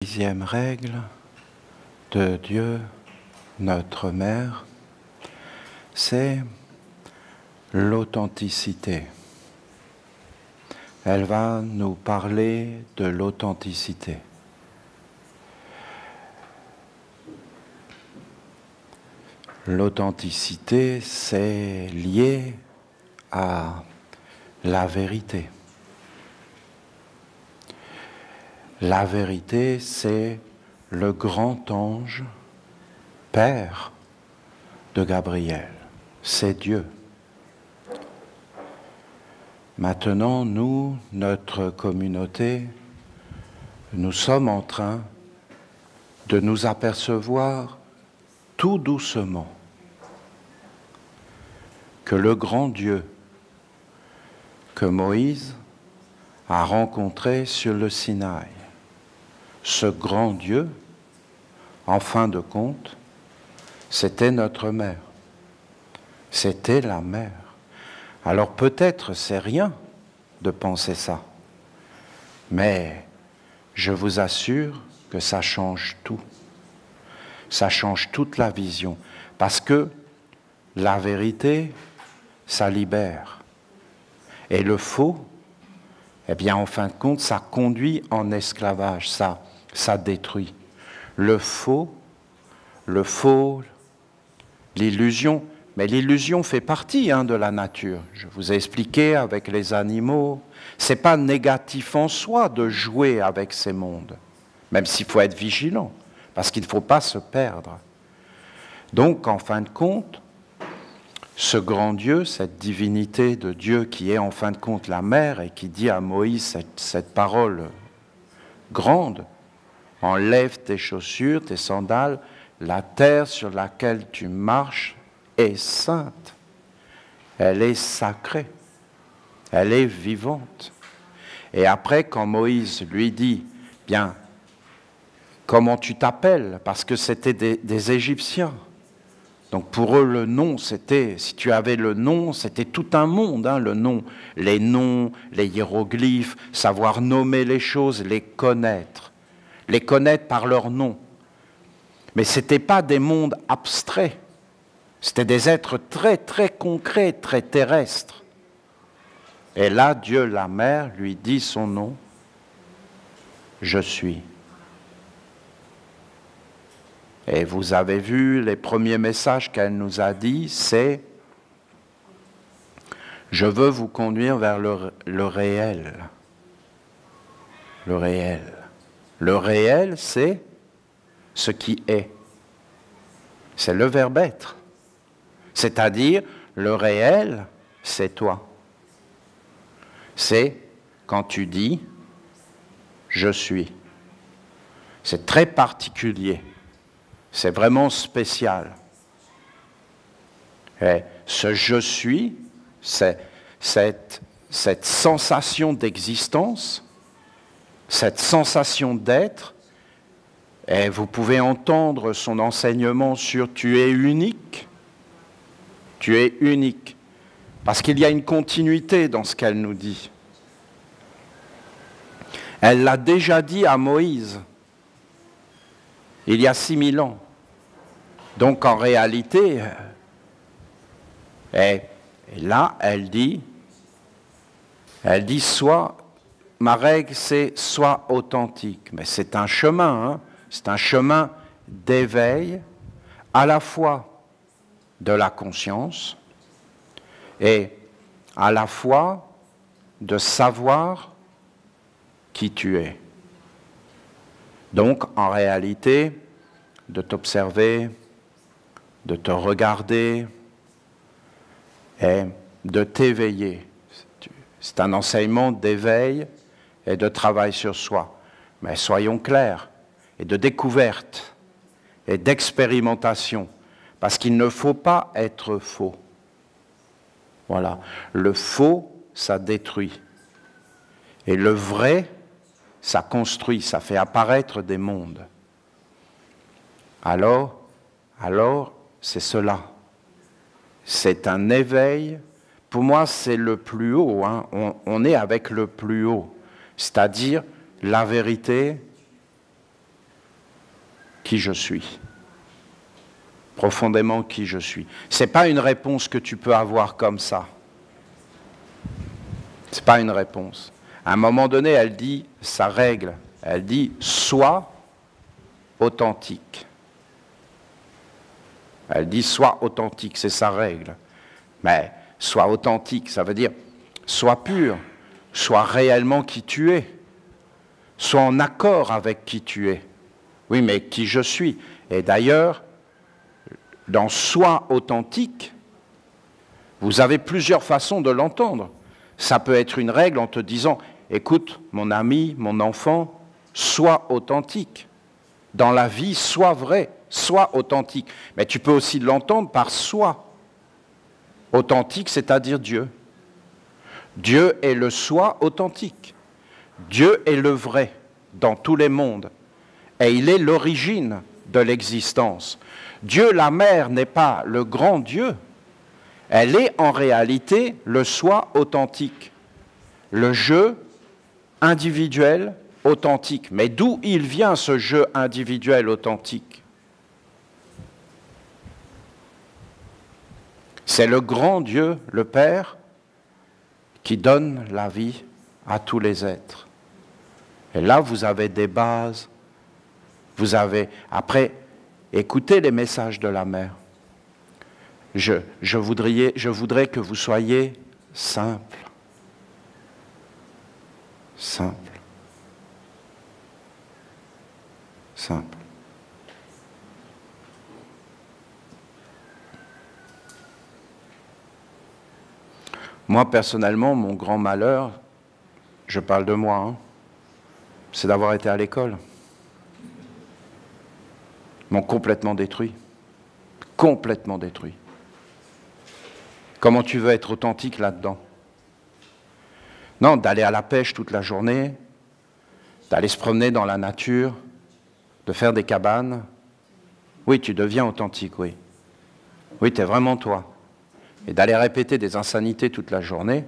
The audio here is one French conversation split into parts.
Dixième règle de Dieu, notre Mère, c'est l'authenticité. Elle va nous parler de l'authenticité. L'authenticité, c'est lié à la vérité. La vérité, c'est le grand ange, Père de Gabriel. C'est Dieu. Maintenant, nous, notre communauté, nous sommes en train de nous apercevoir tout doucement que le grand Dieu que Moïse a rencontré sur le Sinaï, ce grand Dieu, en fin de compte, c'était notre mère. C'était la mère. Alors peut-être c'est rien de penser ça, mais je vous assure que ça change tout. Ça change toute la vision, parce que la vérité, ça libère. Et le faux, eh bien en fin de compte, ça conduit en esclavage, ça détruit. Le faux, l'illusion, mais l'illusion fait partie de la nature. Je vous ai expliqué avec les animaux, c'est pas négatif en soi de jouer avec ces mondes, même s'il faut être vigilant, parce qu'il ne faut pas se perdre. Donc, en fin de compte, ce grand Dieu, cette divinité de Dieu qui est en fin de compte la mère et qui dit à Moïse cette parole grande, « Enlève tes chaussures, tes sandales, la terre sur laquelle tu marches est sainte. Elle est sacrée. Elle est vivante. » Et après, quand Moïse lui dit, « Bien, comment tu t'appelles ?» Parce que c'était des Égyptiens. Donc pour eux, le nom, c'était, si tu avais le nom, c'était tout un monde, le nom. Les noms, les hiéroglyphes, savoir nommer les choses, les connaître par leur nom. Mais ce n'étaient pas des mondes abstraits, c'était des êtres très très concrets, très terrestres. Et là, Dieu, la mère, lui dit son nom, « Je suis ». Et vous avez vu, les premiers messages qu'elle nous a dit, c'est « Je veux vous conduire vers le réel ». Le réel. Le réel, c'est ce qui est. C'est le verbe être. C'est-à-dire, le réel, c'est toi. C'est quand tu dis « je suis ». C'est très particulier. C'est vraiment spécial. Et ce « je suis », c'est cette sensation d'existence, cette sensation d'être, et vous pouvez entendre son enseignement sur « tu es unique ». Tu es unique, parce qu'il y a une continuité dans ce qu'elle nous dit. Elle l'a déjà dit à Moïse, il y a 6000 ans. Donc en réalité, et là, elle dit, soit, ma règle c'est sois authentique. Mais c'est un chemin, c'est un chemin d'éveil à la fois de la conscience et à la fois de savoir qui tu es. Donc, en réalité, de t'observer, de te regarder et de t'éveiller. C'est un enseignement d'éveil et de travail sur soi. Mais soyons clairs, et de découverte et d'expérimentation, parce qu'il ne faut pas être faux. Voilà. Le faux, ça détruit. Et le vrai, ça construit, ça fait apparaître des mondes. Alors, c'est cela. C'est un éveil. Pour moi, c'est le plus haut. On est avec le plus haut. C'est-à-dire la vérité qui je suis. Profondément qui je suis. Ce n'est pas une réponse que tu peux avoir comme ça. Ce n'est pas une réponse. À un moment donné, elle dit sa règle. Elle dit « sois authentique ». Elle dit « sois authentique », c'est sa règle. Mais « sois authentique », ça veut dire « sois pur », « sois réellement qui tu es », « sois en accord avec qui tu es ». Oui, mais qui je suis. Et d'ailleurs, dans « sois authentique », vous avez plusieurs façons de l'entendre. Ça peut être une règle en te disant « écoute, mon ami, mon enfant, sois authentique. Dans la vie, sois vrai, sois authentique. » Mais tu peux aussi l'entendre par « soi ». Authentique, c'est-à-dire Dieu. Dieu est le soi authentique. Dieu est le vrai dans tous les mondes. Et il est l'origine de l'existence. Dieu, la mère, n'est pas le grand Dieu. Elle est en réalité le soi authentique. Le jeu individuel authentique. Mais d'où il vient ce jeu individuel authentique? C'est le grand Dieu, le Père, qui donne la vie à tous les êtres. Et là, vous avez des bases. Vous avez, après, écoutez les messages de la mère. Je voudrais que vous soyez simple. Simple. Simple. Moi, personnellement, mon grand malheur, je parle de moi, hein, c'est d'avoir été à l'école. Ils m'ont complètement détruit. Complètement détruit. Comment tu veux être authentique là-dedans? Non, d'aller à la pêche toute la journée, d'aller se promener dans la nature, de faire des cabanes. Oui, tu deviens authentique, oui. Oui, tu es vraiment toi. Et d'aller répéter des insanités toute la journée,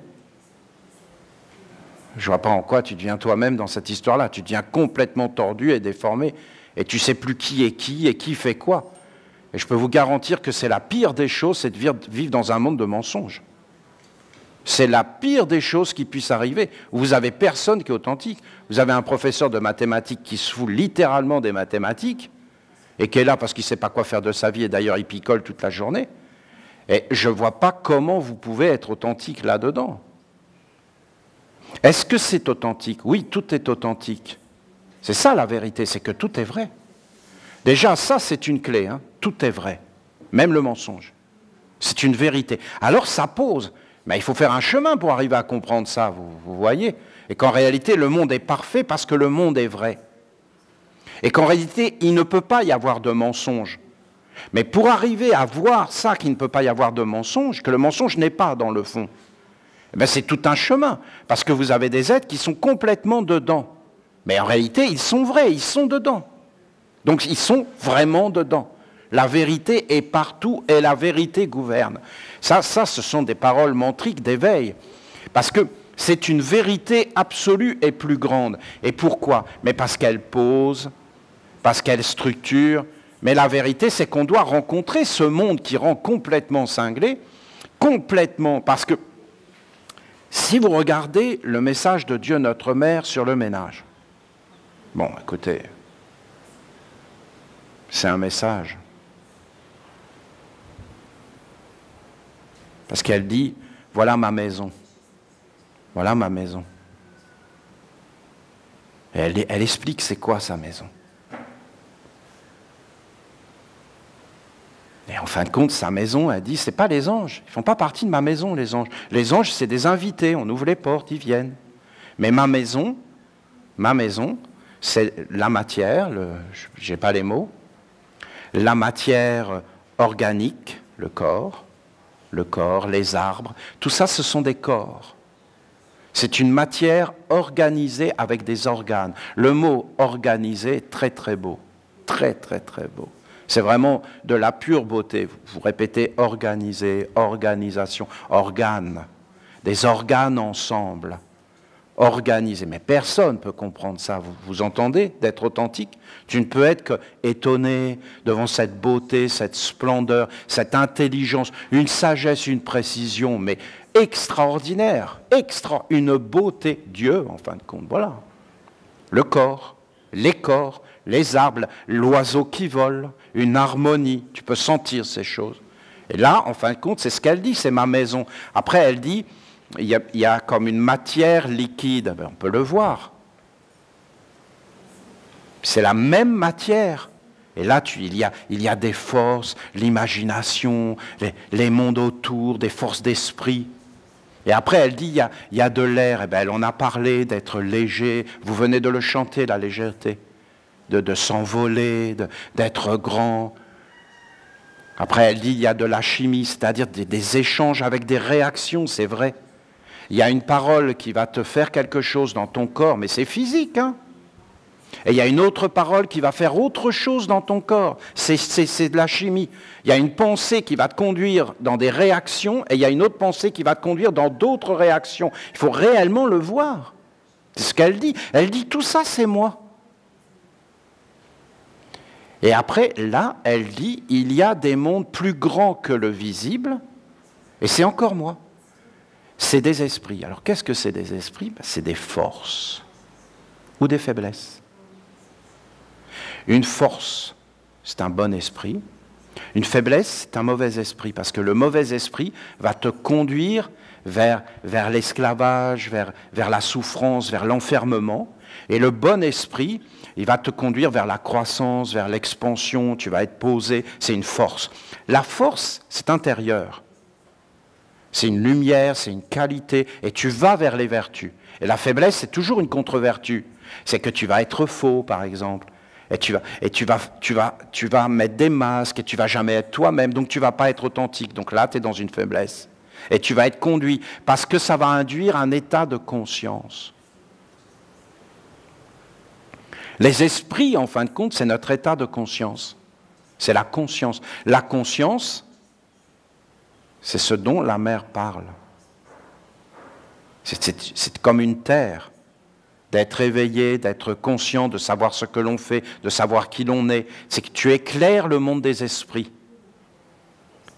je ne vois pas en quoi tu deviens toi-même dans cette histoire-là. Tu deviens complètement tordu et déformé, et tu ne sais plus qui et qui fait quoi. Et je peux vous garantir que c'est la pire des choses, c'est de vivre dans un monde de mensonges. C'est la pire des choses qui puissent arriver. Vous n'avez personne qui est authentique. Vous avez un professeur de mathématiques qui se fout littéralement des mathématiques, et qui est là parce qu'il ne sait pas quoi faire de sa vie, et d'ailleurs il picole toute la journée. Et je ne vois pas comment vous pouvez être authentique là-dedans. Est-ce que c'est authentique? Oui, tout est authentique. C'est ça la vérité, c'est que tout est vrai. Déjà, ça c'est une clé, hein. Tout est vrai, même le mensonge. C'est une vérité. Alors ça pose, mais il faut faire un chemin pour arriver à comprendre ça, vous voyez. Et qu'en réalité, le monde est parfait parce que le monde est vrai. Et qu'en réalité, il ne peut pas y avoir de mensonge. Mais pour arriver à voir ça, qu'il ne peut pas y avoir de mensonge, que le mensonge n'est pas dans le fond, eh bien, c'est tout un chemin, parce que vous avez des êtres qui sont complètement dedans. Mais en réalité, ils sont vrais, ils sont dedans. Donc ils sont vraiment dedans. La vérité est partout et la vérité gouverne. Ça, ce sont des paroles mantriques d'éveil. Parce que c'est une vérité absolue et plus grande. Et pourquoi? Mais parce qu'elle pose, parce qu'elle structure. Mais la vérité, c'est qu'on doit rencontrer ce monde qui rend complètement cinglé, complètement, parce que si vous regardez le message de Dieu notre Mère sur le ménage, bon, écoutez, c'est un message. Parce qu'elle dit, voilà ma maison, voilà ma maison. Et elle explique c'est quoi sa maison. Et en fin de compte, sa maison, elle dit, c'est pas les anges. Ils ne font pas partie de ma maison, les anges. Les anges, c'est des invités. On ouvre les portes, ils viennent. Mais ma maison, c'est la matière, j'ai pas les mots, la matière organique, le corps, les arbres, tout ça, ce sont des corps. C'est une matière organisée avec des organes. Le mot organisé est très très beau, très très très beau. C'est vraiment de la pure beauté. Vous répétez organisé, organisation, organes, des organes ensemble. organisé. Mais personne ne peut comprendre ça. Vous entendez d'être authentique? Tu ne peux être qu'étonné devant cette beauté, cette splendeur, cette intelligence, une sagesse, une précision, mais extraordinaire, une beauté. Dieu, en fin de compte, voilà. Le corps, les arbres, l'oiseau qui vole, une harmonie. Tu peux sentir ces choses. Et là, en fin de compte, c'est ce qu'elle dit, c'est ma maison. Après, elle dit, il y a comme une matière liquide. Ben, on peut le voir. C'est la même matière. Et là, il y a des forces, l'imagination, les mondes autour, des forces d'esprit. Et après, elle dit, il y a de l'air. Et ben, elle en a parlé, d'être léger. Vous venez de le chanter, la légèreté. De s'envoler, d'être grand. Après, elle dit, il y a de la chimie, c'est-à-dire des échanges avec des réactions, c'est vrai. Il y a une parole qui va te faire quelque chose dans ton corps, mais c'est physique, hein. Et il y a une autre parole qui va faire autre chose dans ton corps. C'est de la chimie. Il y a une pensée qui va te conduire dans des réactions, et il y a une autre pensée qui va te conduire dans d'autres réactions. Il faut réellement le voir. C'est ce qu'elle dit. Elle dit, tout ça, c'est moi. Et après, là, elle dit, il y a des mondes plus grands que le visible, et c'est encore moi. C'est des esprits. Alors, qu'est-ce que c'est des esprits? C'est des forces ou des faiblesses. Une force, c'est un bon esprit. Une faiblesse, c'est un mauvais esprit, parce que le mauvais esprit va te conduire vers l'esclavage, vers la souffrance, vers l'enfermement. Et le bon esprit, il va te conduire vers la croissance, vers l'expansion, tu vas être posé, c'est une force. La force, c'est intérieur. C'est une lumière, c'est une qualité, et tu vas vers les vertus. Et la faiblesse, c'est toujours une contre-vertu. C'est que tu vas être faux, par exemple. Et tu vas mettre des masques, et tu vas jamais être toi-même, donc tu vas pas être authentique. Donc là, tu es dans une faiblesse. Et tu vas être conduit, parce que ça va induire un état de conscience. Les esprits, en fin de compte, c'est notre état de conscience. C'est la conscience. La conscience, c'est ce dont la mer parle. C'est comme une terre, d'être éveillé, d'être conscient, de savoir ce que l'on fait, de savoir qui l'on est. C'est que tu éclaires le monde des esprits.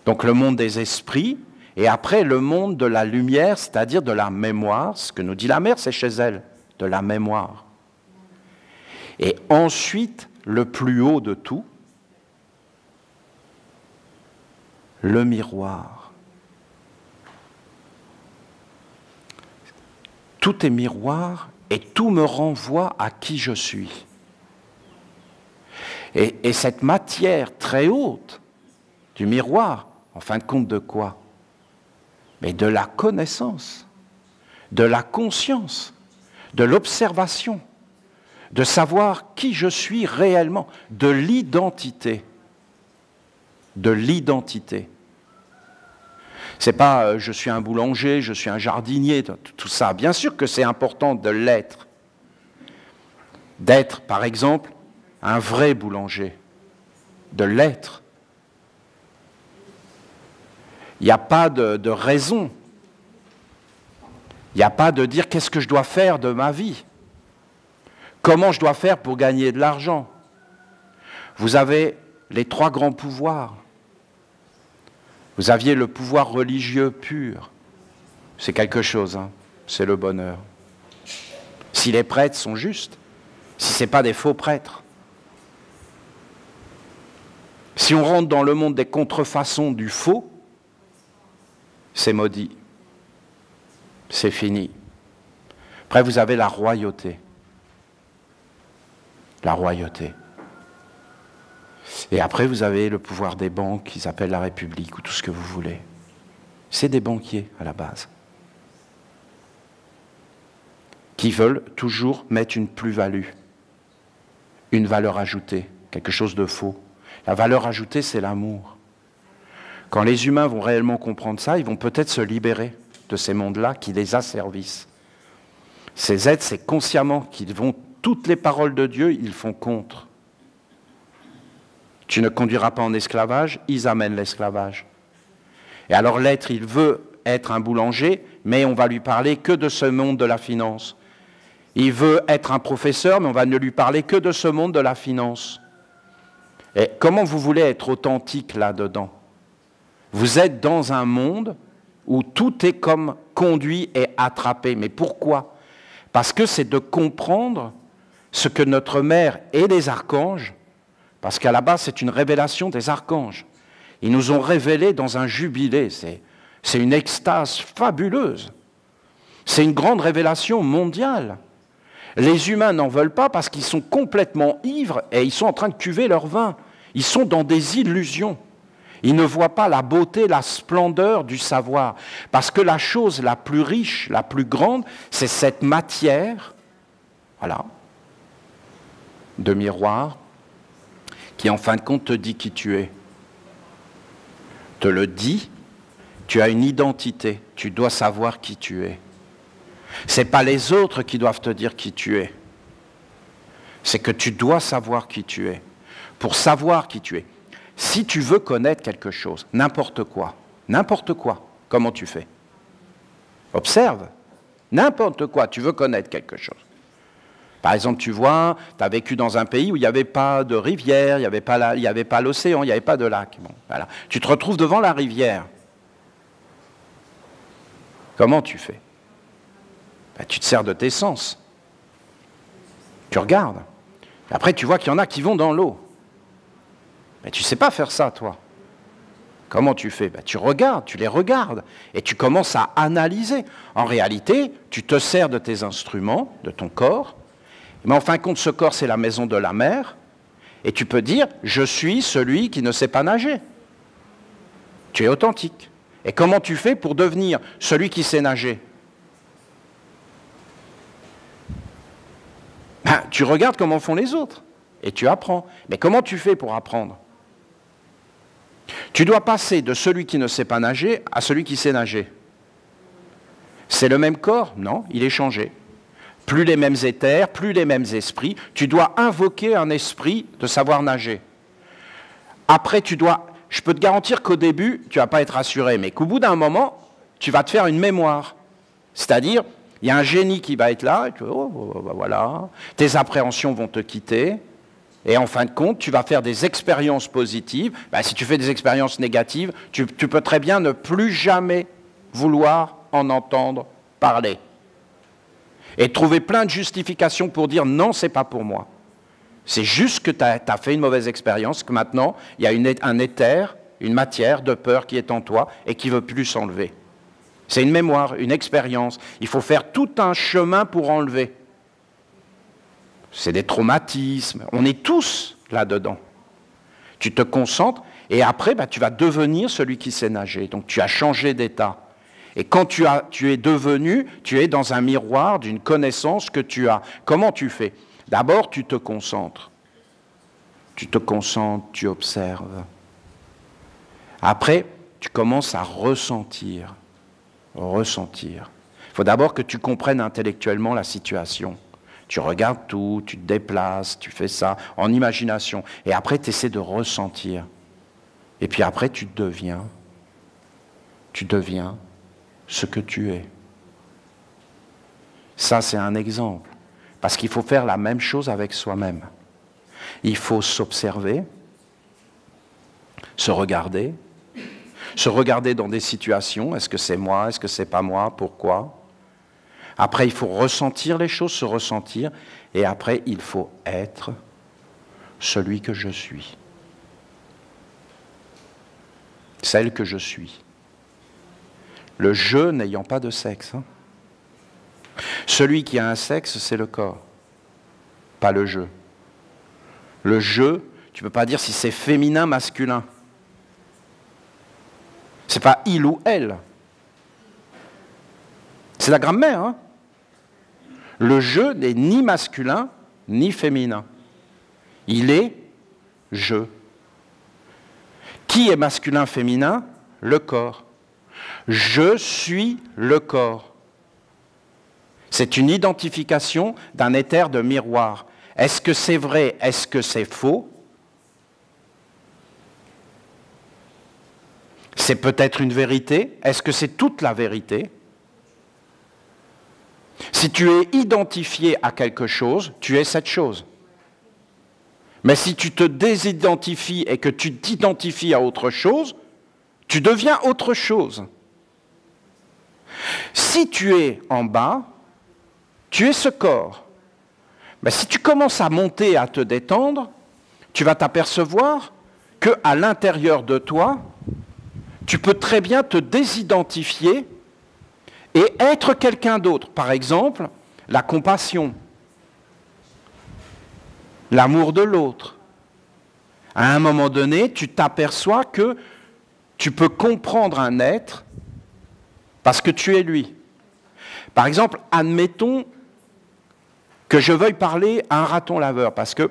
Donc le monde des esprits, et après le monde de la lumière, c'est-à-dire de la mémoire. Ce que nous dit la mer, c'est chez elle, de la mémoire. Et ensuite, le plus haut de tout, le miroir. Tout est miroir et tout me renvoie à qui je suis. Et cette matière très haute du miroir, en fin de compte de quoi? Mais de la connaissance, de la conscience, de l'observation. De savoir qui je suis réellement, de l'identité. De l'identité. C'est pas je suis un boulanger, je suis un jardinier, tout ça. Bien sûr que c'est important de l'être. D'être, par exemple, un vrai boulanger. De l'être. Il n'y a pas de raison. Il n'y a pas de dire qu'est-ce que je dois faire de ma vie. Comment je dois faire pour gagner de l'argent? Vous avez les 3 grands pouvoirs. Vous aviez le pouvoir religieux pur. C'est quelque chose, hein. C'est le bonheur. Si les prêtres sont justes, si ce n'est pas des faux prêtres. Si on rentre dans le monde des contrefaçons du faux, c'est maudit. C'est fini. Après, vous avez la royauté. La royauté. Et après, vous avez le pouvoir des banques, qu'ils appellent la République, ou tout ce que vous voulez. C'est des banquiers, à la base, qui veulent toujours mettre une plus-value, une valeur ajoutée, quelque chose de faux. La valeur ajoutée, c'est l'amour. Quand les humains vont réellement comprendre ça, ils vont peut-être se libérer de ces mondes-là qui les asservissent. Ces êtres, c'est consciemment qu'ils vont... Toutes les paroles de Dieu, ils font contre. Tu ne conduiras pas en esclavage, ils amènent l'esclavage. Et alors l'être, il veut être un boulanger, mais on va lui parler que de ce monde de la finance. Il veut être un professeur, mais on va ne lui parler que de ce monde de la finance. Et comment vous voulez être authentique là-dedans? Vous êtes dans un monde où tout est comme conduit et attrapé. Mais pourquoi? Parce que c'est de comprendre ce que notre mère et les archanges, parce qu'à la base c'est une révélation des archanges, ils nous ont révélé dans un jubilé, c'est une extase fabuleuse, c'est une grande révélation mondiale. Les humains n'en veulent pas parce qu'ils sont complètement ivres et ils sont en train de cuver leur vin, ils sont dans des illusions. Ils ne voient pas la beauté, la splendeur du savoir. Parce que la chose la plus riche, la plus grande, c'est cette matière, voilà, de miroir, qui en fin de compte te dit qui tu es. Te le dit, tu as une identité, tu dois savoir qui tu es. Ce n'est pas les autres qui doivent te dire qui tu es. C'est que tu dois savoir qui tu es. Pour savoir qui tu es. Si tu veux connaître quelque chose, n'importe quoi, comment tu fais? Observe, n'importe quoi, tu veux connaître quelque chose. Par exemple, tu vois, tu as vécu dans un pays où il n'y avait pas de rivière, il n'y avait pas l'océan, il n'y avait pas de lac. Bon, voilà. Tu te retrouves devant la rivière. Comment tu fais? Ben, tu te sers de tes sens. Tu regardes. Après, tu vois qu'il y en a qui vont dans l'eau. Mais tu ne sais pas faire ça, toi. Comment tu fais? Ben, tu regardes, tu les regardes, et tu commences à analyser. En réalité, tu te sers de tes instruments, de ton corps, mais en fin de compte, ce corps, c'est la maison de la mer, et tu peux dire, je suis celui qui ne sait pas nager. Tu es authentique. Et comment tu fais pour devenir celui qui sait nager? Ben, tu regardes comment font les autres, et tu apprends. Mais comment tu fais pour apprendre? Tu dois passer de celui qui ne sait pas nager à celui qui sait nager. C'est le même corps? Non, il est changé. Plus les mêmes éthers, plus les mêmes esprits. Tu dois invoquer un esprit de savoir nager. Après, je peux te garantir qu'au début, tu ne vas pas être rassuré, mais qu'au bout d'un moment, tu vas te faire une mémoire. C'est-à-dire, il y a un génie qui va être là, et tu vas, voilà, tes appréhensions vont te quitter. Et en fin de compte, tu vas faire des expériences positives. Ben, si tu fais des expériences négatives, tu peux très bien ne plus jamais vouloir en entendre parler. Et trouver plein de justifications pour dire non, c'est pas pour moi. C'est juste que tu as fait une mauvaise expérience, que maintenant, il y a un éther, une matière de peur qui est en toi et qui ne veut plus s'enlever. C'est une mémoire, une expérience. Il faut faire tout un chemin pour enlever. C'est des traumatismes. On est tous là-dedans. Tu te concentres et après, tu vas devenir celui qui sait nager. Donc tu as changé d'état. Et quand tu es devenu, tu es dans un miroir d'une connaissance que tu as. Comment tu fais? D'abord, tu te concentres. Tu te concentres, tu observes. Après, tu commences à ressentir. Ressentir. Il faut d'abord que tu comprennes intellectuellement la situation. Tu regardes tout, tu te déplaces, tu fais ça en imagination. Et après, tu essaies de ressentir. Et puis après, tu deviens ce que tu es. Ça, c'est un exemple. Parce qu'il faut faire la même chose avec soi-même. Il faut s'observer, se regarder dans des situations. Est-ce que c'est moi? Est-ce que c'est pas moi? Pourquoi? Après, il faut ressentir les choses, se ressentir. Et après, il faut être celui que je suis. Celle que je suis. Le je n'ayant pas de sexe. Hein. Celui qui a un sexe, c'est le corps, pas le je. Le je, tu ne peux pas dire si c'est féminin, masculin. C'est pas il ou elle. C'est la grammaire. Hein. Le je n'est ni masculin, ni féminin. Il est je. Qui est masculin, féminin? Le corps. Je suis le corps. C'est une identification d'un éther de miroir. Est-ce que c'est vrai? Est-ce que c'est faux? C'est peut-être une vérité. Est-ce que c'est toute la vérité? Si tu es identifié à quelque chose, tu es cette chose. Mais si tu te désidentifies et que tu t'identifies à autre chose, tu deviens autre chose. Si tu es en bas, tu es ce corps. Mais si tu commences à monter, à te détendre, tu vas t'apercevoir qu'à l'intérieur de toi, tu peux très bien te désidentifier et être quelqu'un d'autre. Par exemple, la compassion, l'amour de l'autre. À un moment donné, tu t'aperçois que tu peux comprendre un être parce que tu es lui. Par exemple, admettons que je veuille parler à un raton laveur, parce que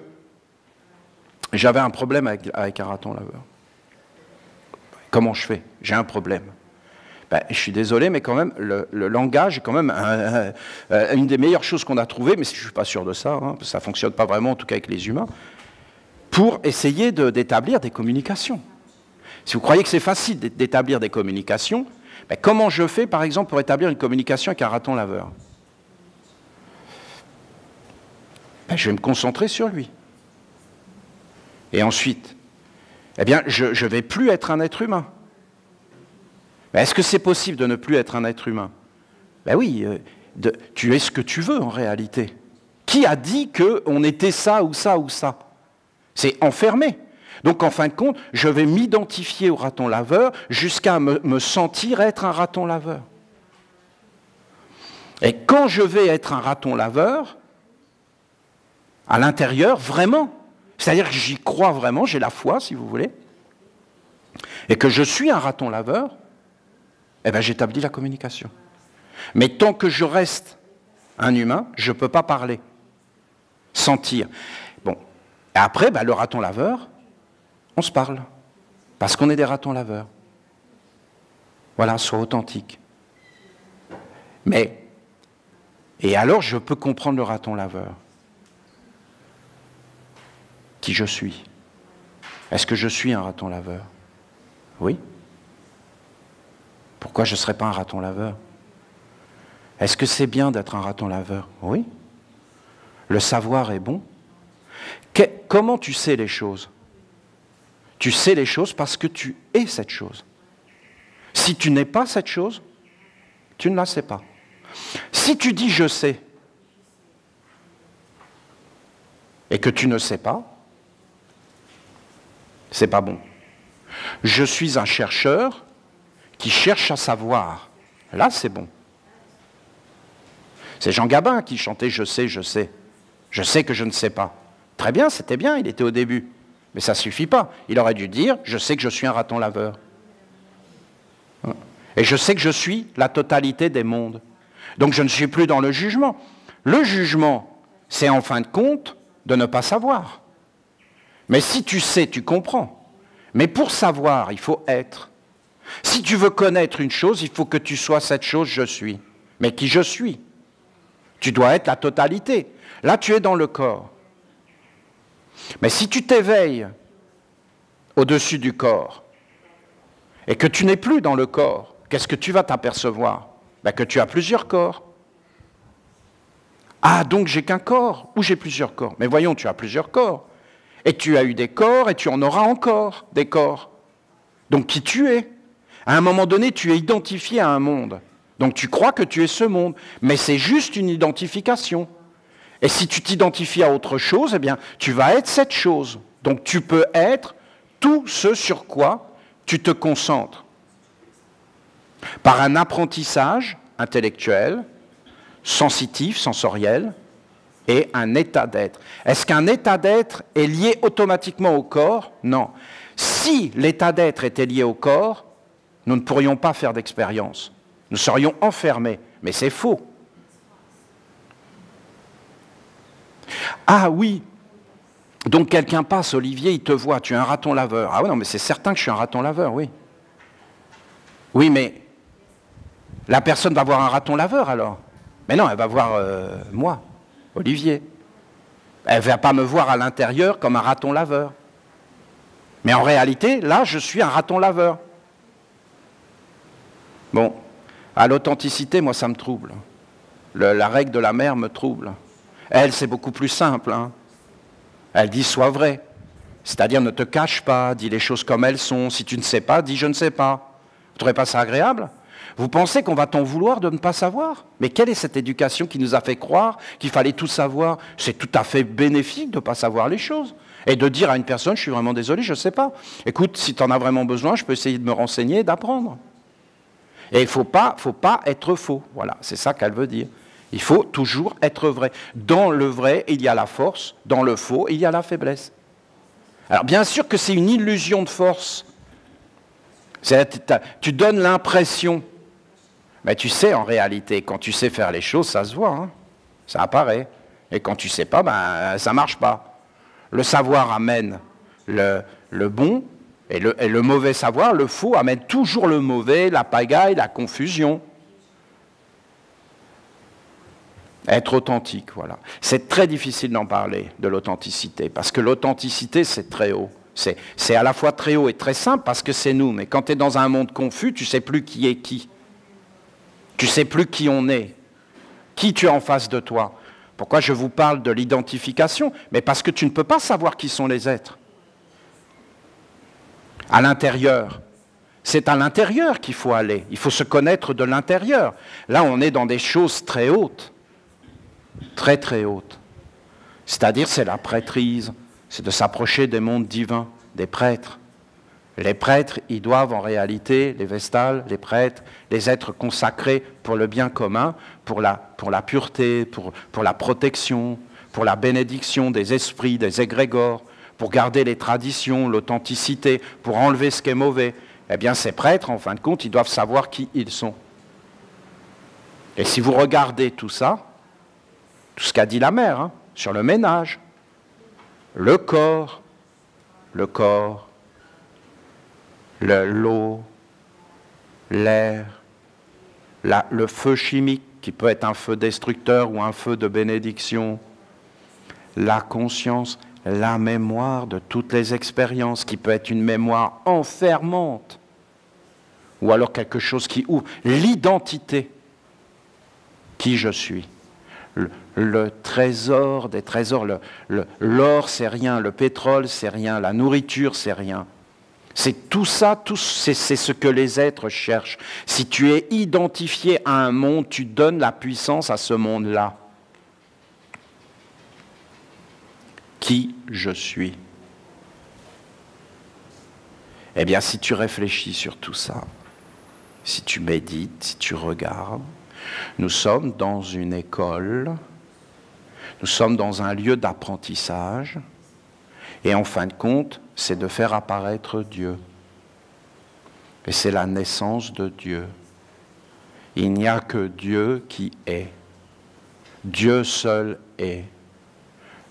j'avais un problème avec un raton laveur. Comment je fais? J'ai un problème. Je suis désolé, mais quand même, le langage est quand même une des meilleures choses qu'on a trouvées, mais je ne suis pas sûr de ça, parce que ça ne fonctionne pas vraiment, en tout cas avec les humains, pour essayer d'établir des communications. Si vous croyez que c'est facile d'établir des communications, comment je fais, par exemple, pour établir une communication avec un raton laveur? Je vais me concentrer sur lui. Et ensuite, je ne vais plus être un être humain. Est-ce que c'est possible de ne plus être un être humain? Oui, tu es ce que tu veux en réalité. Qui a dit qu'on était ça ou ça ou ça? C'est enfermé. Donc en fin de compte, je vais m'identifier au raton laveur jusqu'à me sentir être un raton laveur. Et quand je vais être un raton laveur, à l'intérieur, vraiment, c'est-à-dire que j'y crois vraiment, j'ai la foi, si vous voulez, et que je suis un raton laveur, j'établis la communication. Mais tant que je reste un humain, je ne peux pas parler, sentir. Bon, et après, le raton laveur, on se parle, parce qu'on est des ratons laveurs. Voilà, sois authentique. Et alors je peux comprendre le raton laveur. Qui je suis? Est-ce que je suis un raton laveur? Oui. Pourquoi je ne serais pas un raton laveur? Est-ce que c'est bien d'être un raton laveur? Oui. Le savoir est bon. Comment tu sais les choses? Tu sais les choses parce que tu es cette chose. Si tu n'es pas cette chose, tu ne la sais pas. Si tu dis « je sais » et que tu ne sais pas, c'est pas bon. Je suis un chercheur qui cherche à savoir. Là, c'est bon. C'est Jean Gabin qui chantait « je sais, je sais ». Je sais que je ne sais pas. Très bien, c'était bien, il était au début. Mais ça ne suffit pas. Il aurait dû dire « je sais que je suis un raton laveur ». Et je sais que je suis la totalité des mondes. Donc je ne suis plus dans le jugement. Le jugement, c'est en fin de compte de ne pas savoir. Mais si tu sais, tu comprends. Mais pour savoir, il faut être. Si tu veux connaître une chose, il faut que tu sois cette chose, je suis. Mais qui je suis? Tu dois être la totalité. Là, tu es dans le corps. Mais si tu t'éveilles au-dessus du corps et que tu n'es plus dans le corps, qu'est-ce que tu vas t'apercevoir? Que tu as plusieurs corps. Ah, donc j'ai qu'un corps ou j'ai plusieurs corps? Mais voyons, tu as plusieurs corps. Et tu as eu des corps et tu en auras encore des corps. Donc qui tu es? À un moment donné, tu es identifié à un monde. Donc tu crois que tu es ce monde. Mais c'est juste une identification. Et si tu t'identifies à autre chose, tu vas être cette chose. Donc tu peux être tout ce sur quoi tu te concentres. Par un apprentissage intellectuel, sensitif, sensoriel, et un état d'être. Est-ce qu'un état d'être est lié automatiquement au corps? Non. Si l'état d'être était lié au corps, nous ne pourrions pas faire d'expérience. Nous serions enfermés. Mais c'est faux. Ah oui, donc quelqu'un passe, Olivier, il te voit, tu es un raton laveur. Ah oui, non, mais c'est certain que je suis un raton laveur, oui. Oui, mais la personne va voir un raton laveur alors? Mais non, elle va voir moi, Olivier. Elle ne va pas me voir à l'intérieur comme un raton laveur. Mais en réalité, là, je suis un raton laveur. Bon, à l'authenticité, moi, ça me trouble. La règle de la mère me trouble. Elle, c'est beaucoup plus simple. Hein. Elle dit, sois vrai. C'est-à-dire, ne te cache pas, dis les choses comme elles sont. Si tu ne sais pas, dis je ne sais pas. Vous ne trouvez pas ça agréable? Vous pensez qu'on va t'en vouloir de ne pas savoir? Mais quelle est cette éducation qui nous a fait croire qu'il fallait tout savoir? C'est tout à fait bénéfique de ne pas savoir les choses. Et de dire à une personne, je suis vraiment désolé, je ne sais pas. Écoute, si tu en as vraiment besoin, je peux essayer de me renseigner et d'apprendre. Et il ne faut pas être faux. Voilà, c'est ça qu'elle veut dire. Il faut toujours être vrai. Dans le vrai, il y a la force. Dans le faux, il y a la faiblesse. Alors bien sûr que c'est une illusion de force. Tu donnes l'impression. Mais tu sais, en réalité, quand tu sais faire les choses, ça se voit. Hein, ça apparaît. Et quand tu ne sais pas, ben, ça ne marche pas. Le savoir amène le bon, et le mauvais savoir, le faux, amène toujours le mauvais, la pagaille, la confusion. Être authentique, voilà. C'est très difficile d'en parler, de l'authenticité, parce que l'authenticité, c'est très haut. C'est à la fois très haut et très simple, parce que c'est nous. Mais quand tu es dans un monde confus, tu ne sais plus qui est qui. Tu ne sais plus qui on est, qui tu es en face de toi. Pourquoi je vous parle de l'identification? Mais parce que tu ne peux pas savoir qui sont les êtres. À l'intérieur. C'est à l'intérieur qu'il faut aller. Il faut se connaître de l'intérieur. Là, on est dans des choses très hautes. Très très hautes. C'est-à-dire, c'est la prêtrise. C'est de s'approcher des mondes divins, des prêtres. Les prêtres, ils doivent en réalité, les vestales, les prêtres, les êtres consacrés pour le bien commun, pour la pureté, pour la protection, pour la bénédiction des esprits, des égrégores, pour garder les traditions, l'authenticité, pour enlever ce qui est mauvais. Eh bien, ces prêtres, en fin de compte, ils doivent savoir qui ils sont. Et si vous regardez tout ça, tout ce qu'a dit la mère, hein, sur le ménage, le corps, l'eau, l'air, le feu chimique, qui peut être un feu destructeur ou un feu de bénédiction, la conscience, la mémoire de toutes les expériences, qui peut être une mémoire enfermante, ou alors quelque chose qui ouvre l'identité, qui je suis. Le trésor des trésors, l'or c'est rien, le pétrole c'est rien, la nourriture c'est rien. C'est tout ça, c'est ce que les êtres cherchent. Si tu es identifié à un monde, tu donnes la puissance à ce monde-là. Qui je suis? Eh bien, si tu réfléchis sur tout ça, si tu médites, si tu regardes, nous sommes dans une école, nous sommes dans un lieu d'apprentissage, et en fin de compte, c'est de faire apparaître Dieu. Et c'est la naissance de Dieu. Il n'y a que Dieu qui est. Dieu seul est.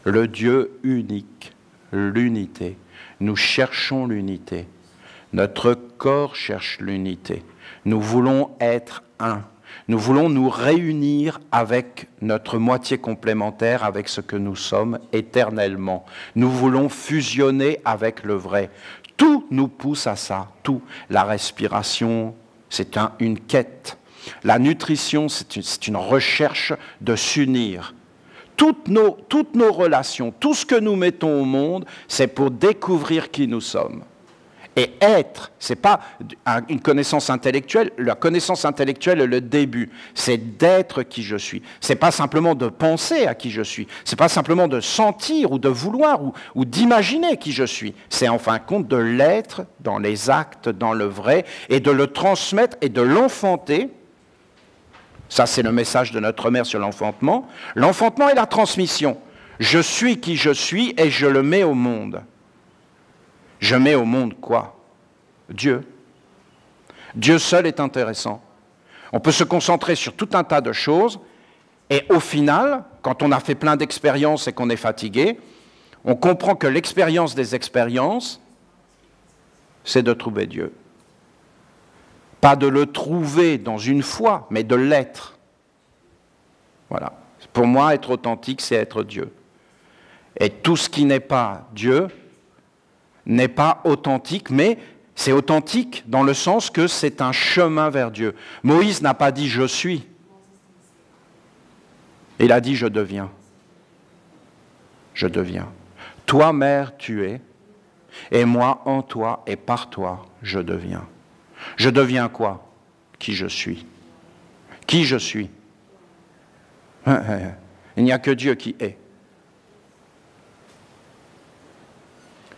Le Dieu unique, l'unité. Nous cherchons l'unité. Notre corps cherche l'unité. Nous voulons être un. Nous voulons nous réunir avec notre moitié complémentaire, avec ce que nous sommes éternellement. Nous voulons fusionner avec le vrai. Tout nous pousse à ça, tout. La respiration, c'est une quête. La nutrition, c'est une recherche de s'unir. Toutes nos relations, tout ce que nous mettons au monde, c'est pour découvrir qui nous sommes. Et être, ce n'est pas une connaissance intellectuelle. La connaissance intellectuelle est le début. C'est d'être qui je suis. Ce n'est pas simplement de penser à qui je suis. Ce n'est pas simplement de sentir ou de vouloir ou d'imaginer qui je suis. C'est en fin de compte de l'être dans les actes, dans le vrai, et de le transmettre et de l'enfanter. Ça, c'est le message de notre mère sur l'enfantement. L'enfantement est la transmission. Je suis qui je suis et je le mets au monde. Je mets au monde quoi? Dieu. Dieu seul est intéressant. On peut se concentrer sur tout un tas de choses, et au final, quand on a fait plein d'expériences et qu'on est fatigué, on comprend que l'expérience des expériences, c'est de trouver Dieu. Pas de le trouver dans une foi, mais de l'être. Voilà. Pour moi, être authentique, c'est être Dieu. Et tout ce qui n'est pas Dieu n'est pas authentique, mais c'est authentique dans le sens que c'est un chemin vers Dieu. Moïse n'a pas dit « je suis ». Il a dit, je deviens. Je deviens. Toi, mère, tu es, et moi, en toi et par toi, je deviens. Je deviens quoi? Qui je suis. Qui je suis. Il n'y a que Dieu qui est.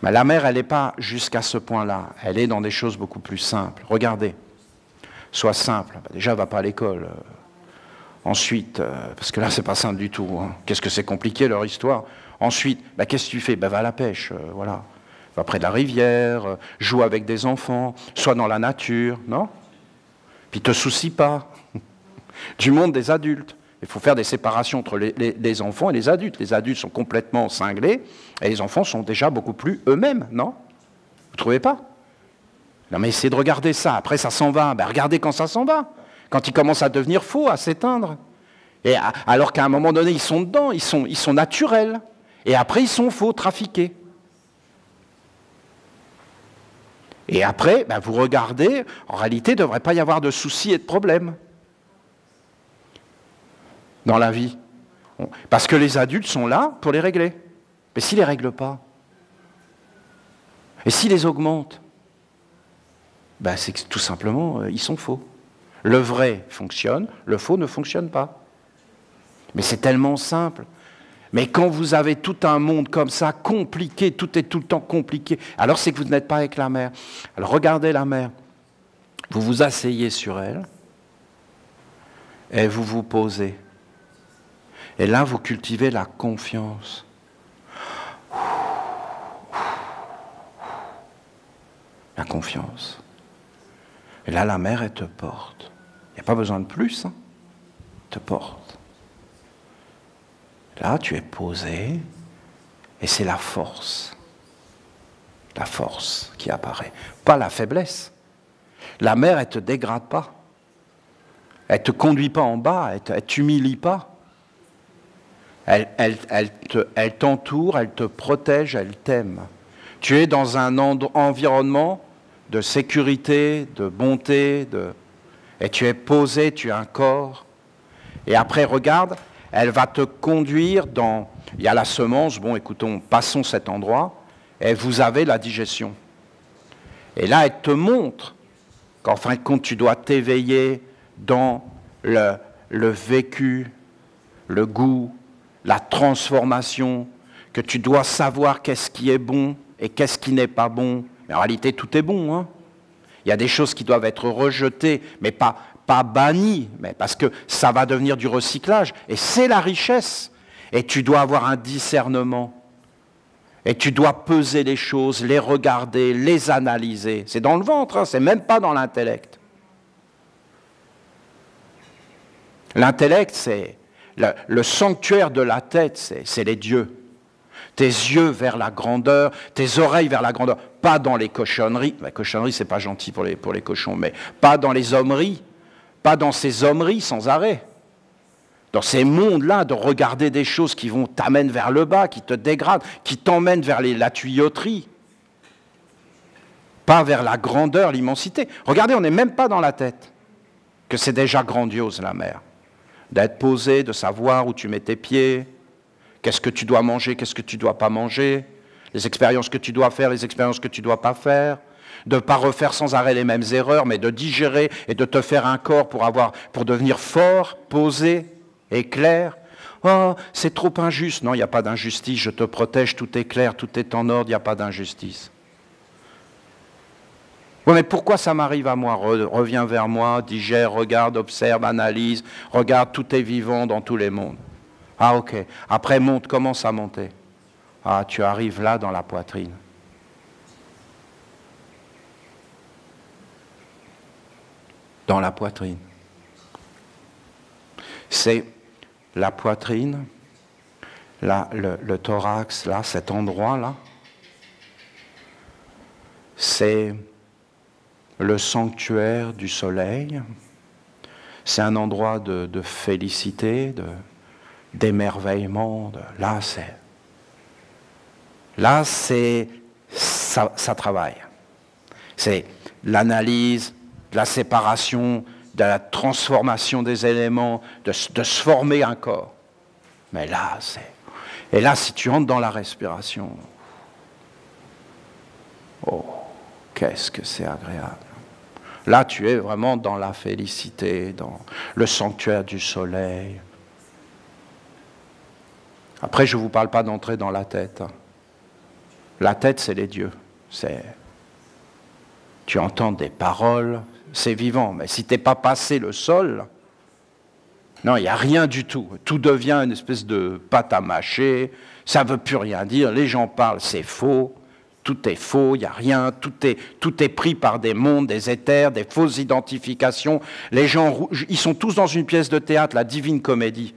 Mais la mère, elle n'est pas jusqu'à ce point-là. Elle est dans des choses beaucoup plus simples. Regardez, sois simple. Déjà, elle ne va pas à l'école. Ensuite, parce que là, c'est pas simple du tout. Hein. Qu'est-ce que c'est compliqué, leur histoire. Ensuite, qu'est-ce que tu fais? Va à la pêche, voilà. Va près de la rivière, joue avec des enfants, sois dans la nature, non? Puis te soucie pas du monde des adultes. Il faut faire des séparations entre les enfants et les adultes. Les adultes sont complètement cinglés et les enfants sont déjà beaucoup plus eux-mêmes, non? Vous ne trouvez pas? Non, mais essayez de regarder ça. Après, ça s'en va. Regardez quand ça s'en va. Quand il commence à devenir faux, à s'éteindre. Et alors qu'à un moment donné, ils sont dedans, ils sont naturels. Et après, ils sont faux, trafiqués. Et après, vous regardez, en réalité, il ne devrait pas y avoir de soucis et de problèmes dans la vie. Parce que les adultes sont là pour les régler. Mais s'ils ne les règlent pas, et s'ils les augmentent, c'est que tout simplement, ils sont faux. Le vrai fonctionne, le faux ne fonctionne pas. Mais c'est tellement simple. Mais quand vous avez tout un monde comme ça, compliqué, tout est tout le temps compliqué, alors c'est que vous n'êtes pas avec la mer. Alors regardez la mer. Vous vous asseyez sur elle et vous vous posez. Et là, vous cultivez la confiance. La confiance. Et là, la mer, elle te porte. Il n'y a pas besoin de plus, hein. Elle te porte. Là, tu es posé, et c'est la force qui apparaît, pas la faiblesse. La mer, elle ne te dégrade pas, elle ne te conduit pas en bas, elle ne t'humilie pas. Elle t'entoure, elle te protège, elle t'aime. Tu es dans un environnement de sécurité, de bonté, et tu es posé, tu as un corps. Et après, regarde, elle va te conduire dans... Il y a la semence, passons cet endroit, et vous avez la digestion. Et là, elle te montre qu'en fin de compte, tu dois t'éveiller dans le vécu, le goût, la transformation, que tu dois savoir qu'est-ce qui est bon et qu'est-ce qui n'est pas bon. Mais en réalité, tout est bon. Hein. Il y a des choses qui doivent être rejetées, mais pas bannies, mais parce que ça va devenir du recyclage. Et c'est la richesse. Et tu dois avoir un discernement. Et tu dois peser les choses, les regarder, les analyser. C'est dans le ventre, hein, c'est même pas dans l'intellect. L'intellect, c'est le sanctuaire de la tête, c'est les dieux. Tes yeux vers la grandeur, tes oreilles vers la grandeur, pas dans les cochonneries. La cochonnerie, c'est pas gentil pour les cochons, mais pas dans les hommeries, pas dans ces hommeries sans arrêt. Dans ces mondes-là, de regarder des choses qui t'amènent vers le bas, qui te dégradent, qui t'emmènent vers la tuyauterie. Pas vers la grandeur, l'immensité. Regardez, on n'est même pas dans la tête, que c'est déjà grandiose la mer. D'être posé, de savoir où tu mets tes pieds, qu'est-ce que tu dois manger, qu'est-ce que tu ne dois pas manger, les expériences que tu dois faire, les expériences que tu ne dois pas faire, de ne pas refaire sans arrêt les mêmes erreurs, mais de digérer et de te faire un corps pour devenir fort, posé et clair. Oh, c'est trop injuste. Non, il n'y a pas d'injustice, je te protège, tout est clair, tout est en ordre, il n'y a pas d'injustice. Oui, mais pourquoi ça m'arrive à moi? Reviens vers moi, digère, regarde, observe, analyse, regarde, tout est vivant dans tous les mondes. Ah, ok. Après, commence à monter. Ah, tu arrives là dans la poitrine. Dans la poitrine. C'est la poitrine, là, le thorax, là, cet endroit-là. C'est le sanctuaire du soleil. C'est un endroit de félicité, d'émerveillement. Là, ça travaille. C'est l'analyse, la séparation, de la transformation des éléments, de se former un corps. Mais là, c'est... Et là, si tu entres dans la respiration, oh, qu'est-ce que c'est agréable. Là, tu es vraiment dans la félicité, dans le sanctuaire du soleil. Après, je ne vous parle pas d'entrer dans la tête. La tête, c'est les dieux. Tu entends des paroles, c'est vivant. Mais si tu n'es pas passé le sol, non, il n'y a rien du tout. Tout devient une espèce de pâte à mâcher. Ça ne veut plus rien dire. Les gens parlent, c'est faux. Tout est faux, il n'y a rien. Tout est pris par des mondes, des éthers, des fausses identifications. Les gens, ils sont tous dans une pièce de théâtre, la Divine Comédie.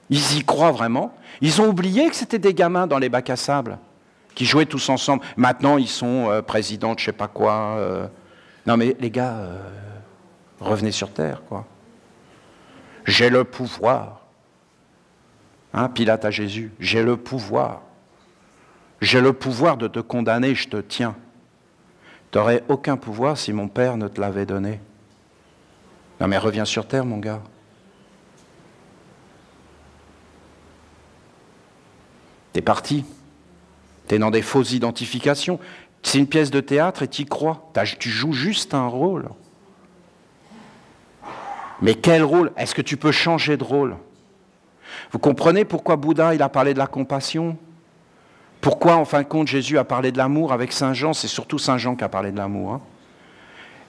Ils y croient vraiment. Ils ont oublié que c'était des gamins dans les bacs à sable qui jouaient tous ensemble. Maintenant, ils sont présidents de je ne sais pas quoi. Non mais les gars, revenez sur Terre, quoi. J'ai le pouvoir. Hein, Pilate à Jésus, j'ai le pouvoir. J'ai le pouvoir de te condamner, je te tiens. Tu n'aurais aucun pouvoir si mon père ne te l'avait donné. Non mais reviens sur Terre, mon gars. T'es parti. T'es dans des fausses identifications. C'est une pièce de théâtre et t'y crois. Tu joues juste un rôle. Mais quel rôle? Est-ce que tu peux changer de rôle? Vous comprenez pourquoi Bouddha il a parlé de la compassion? Pourquoi, en fin de compte, Jésus a parlé de l'amour avec Saint Jean? C'est surtout Saint Jean qui a parlé de l'amour. Hein.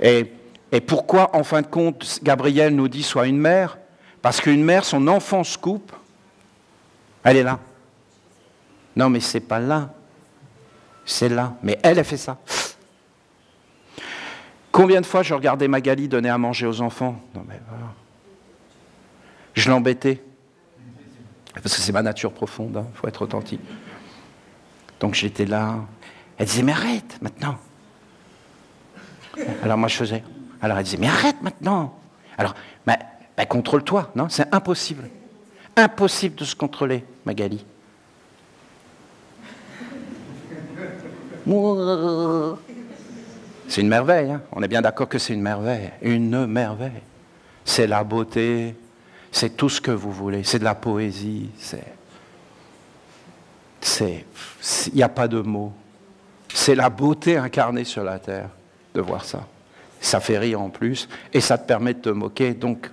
Et pourquoi, en fin de compte, Gabriel nous dit « sois une mère » Parce qu'une mère, son enfant se coupe, elle est là. Non, mais c'est pas là. C'est là. Mais elle fait ça. Combien de fois je regardais Magali donner à manger aux enfants? Non, mais voilà. Je l'embêtais. Parce que c'est ma nature profonde, hein, faut être authentique. Donc j'étais là. Elle disait, mais arrête maintenant. Alors moi je faisais. Alors elle disait, mais arrête maintenant. Alors, contrôle-toi. Non, c'est impossible. Impossible de se contrôler, Magali. C'est une merveille, hein. On est bien d'accord que c'est une merveille. Une merveille. C'est la beauté, c'est tout ce que vous voulez. C'est de la poésie, il n'y a pas de mots. C'est la beauté incarnée sur la terre de voir ça. Ça fait rire en plus et ça te permet de te moquer. Donc,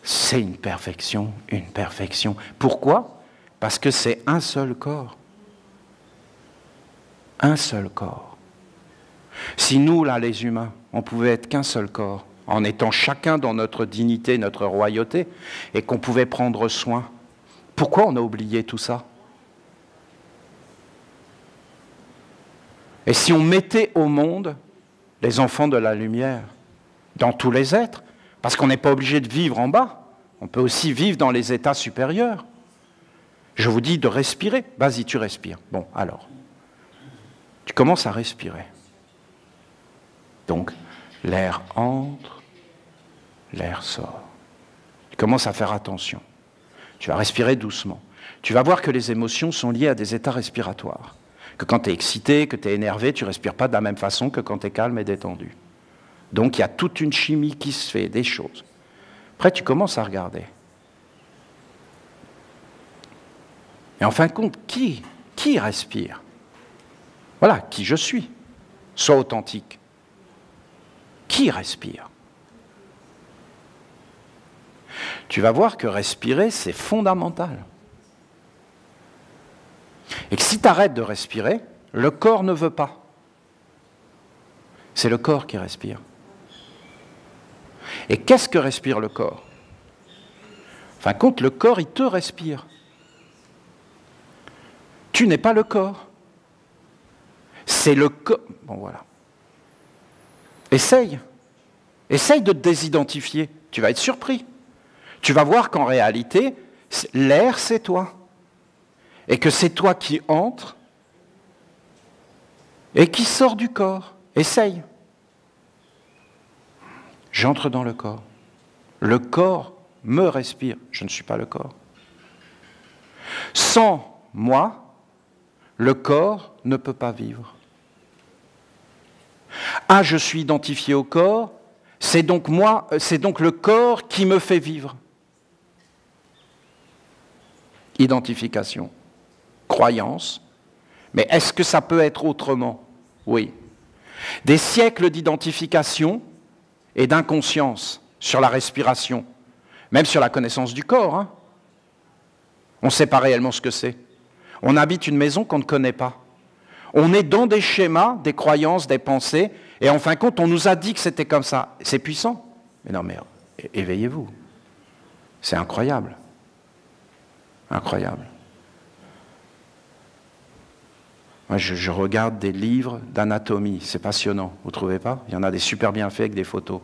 c'est une perfection, une perfection. Pourquoi? Parce que c'est un seul corps. Un seul corps. Si nous, là, les humains, on pouvait être qu'un seul corps, en étant chacun dans notre dignité, notre royauté, et qu'on pouvait prendre soin, pourquoi on a oublié tout ça? Et si on mettait au monde les enfants de la lumière, dans tous les êtres, parce qu'on n'est pas obligé de vivre en bas, on peut aussi vivre dans les états supérieurs. Je vous dis de respirer. Vas-y, tu respires. Bon, alors, tu commences à respirer. Donc, l'air entre, l'air sort. Tu commences à faire attention. Tu vas respirer doucement. Tu vas voir que les émotions sont liées à des états respiratoires. Que quand tu es excité, que tu es énervé, tu ne respires pas de la même façon que quand tu es calme et détendu. Donc il y a toute une chimie qui se fait, des choses. Après, tu commences à regarder. Et en fin de compte, qui respire? Voilà, qui je suis. Sois authentique. Qui respire? Tu vas voir que respirer, c'est fondamental. Et que si tu arrêtes de respirer, le corps ne veut pas. C'est le corps qui respire. Et qu'est-ce que respire le corps? En fin de compte, le corps, il te respire. Tu n'es pas le corps. C'est le corps. Bon, voilà. Essaye. Essaye de te désidentifier. Tu vas être surpris. Tu vas voir qu'en réalité, l'air, c'est toi. Et que c'est toi qui entre et qui sort du corps. Essaye. J'entre dans le corps. Le corps me respire. Je ne suis pas le corps. Sans moi, le corps ne peut pas vivre. Ah, je suis identifié au corps, c'est donc moi, c'est donc le corps qui me fait vivre. Identification, croyance. Mais est-ce que ça peut être autrement? Oui. Des siècles d'identification et d'inconscience sur la respiration, même sur la connaissance du corps. Hein. On ne sait pas réellement ce que c'est. On habite une maison qu'on ne connaît pas. On est dans des schémas, des croyances, des pensées, et en fin de compte, on nous a dit que c'était comme ça. C'est puissant. Mais non, mais éveillez-vous. C'est incroyable. Incroyable. Moi, je regarde des livres d'anatomie, c'est passionnant, vous ne trouvez pas? Il y en a des super bien faits avec des photos.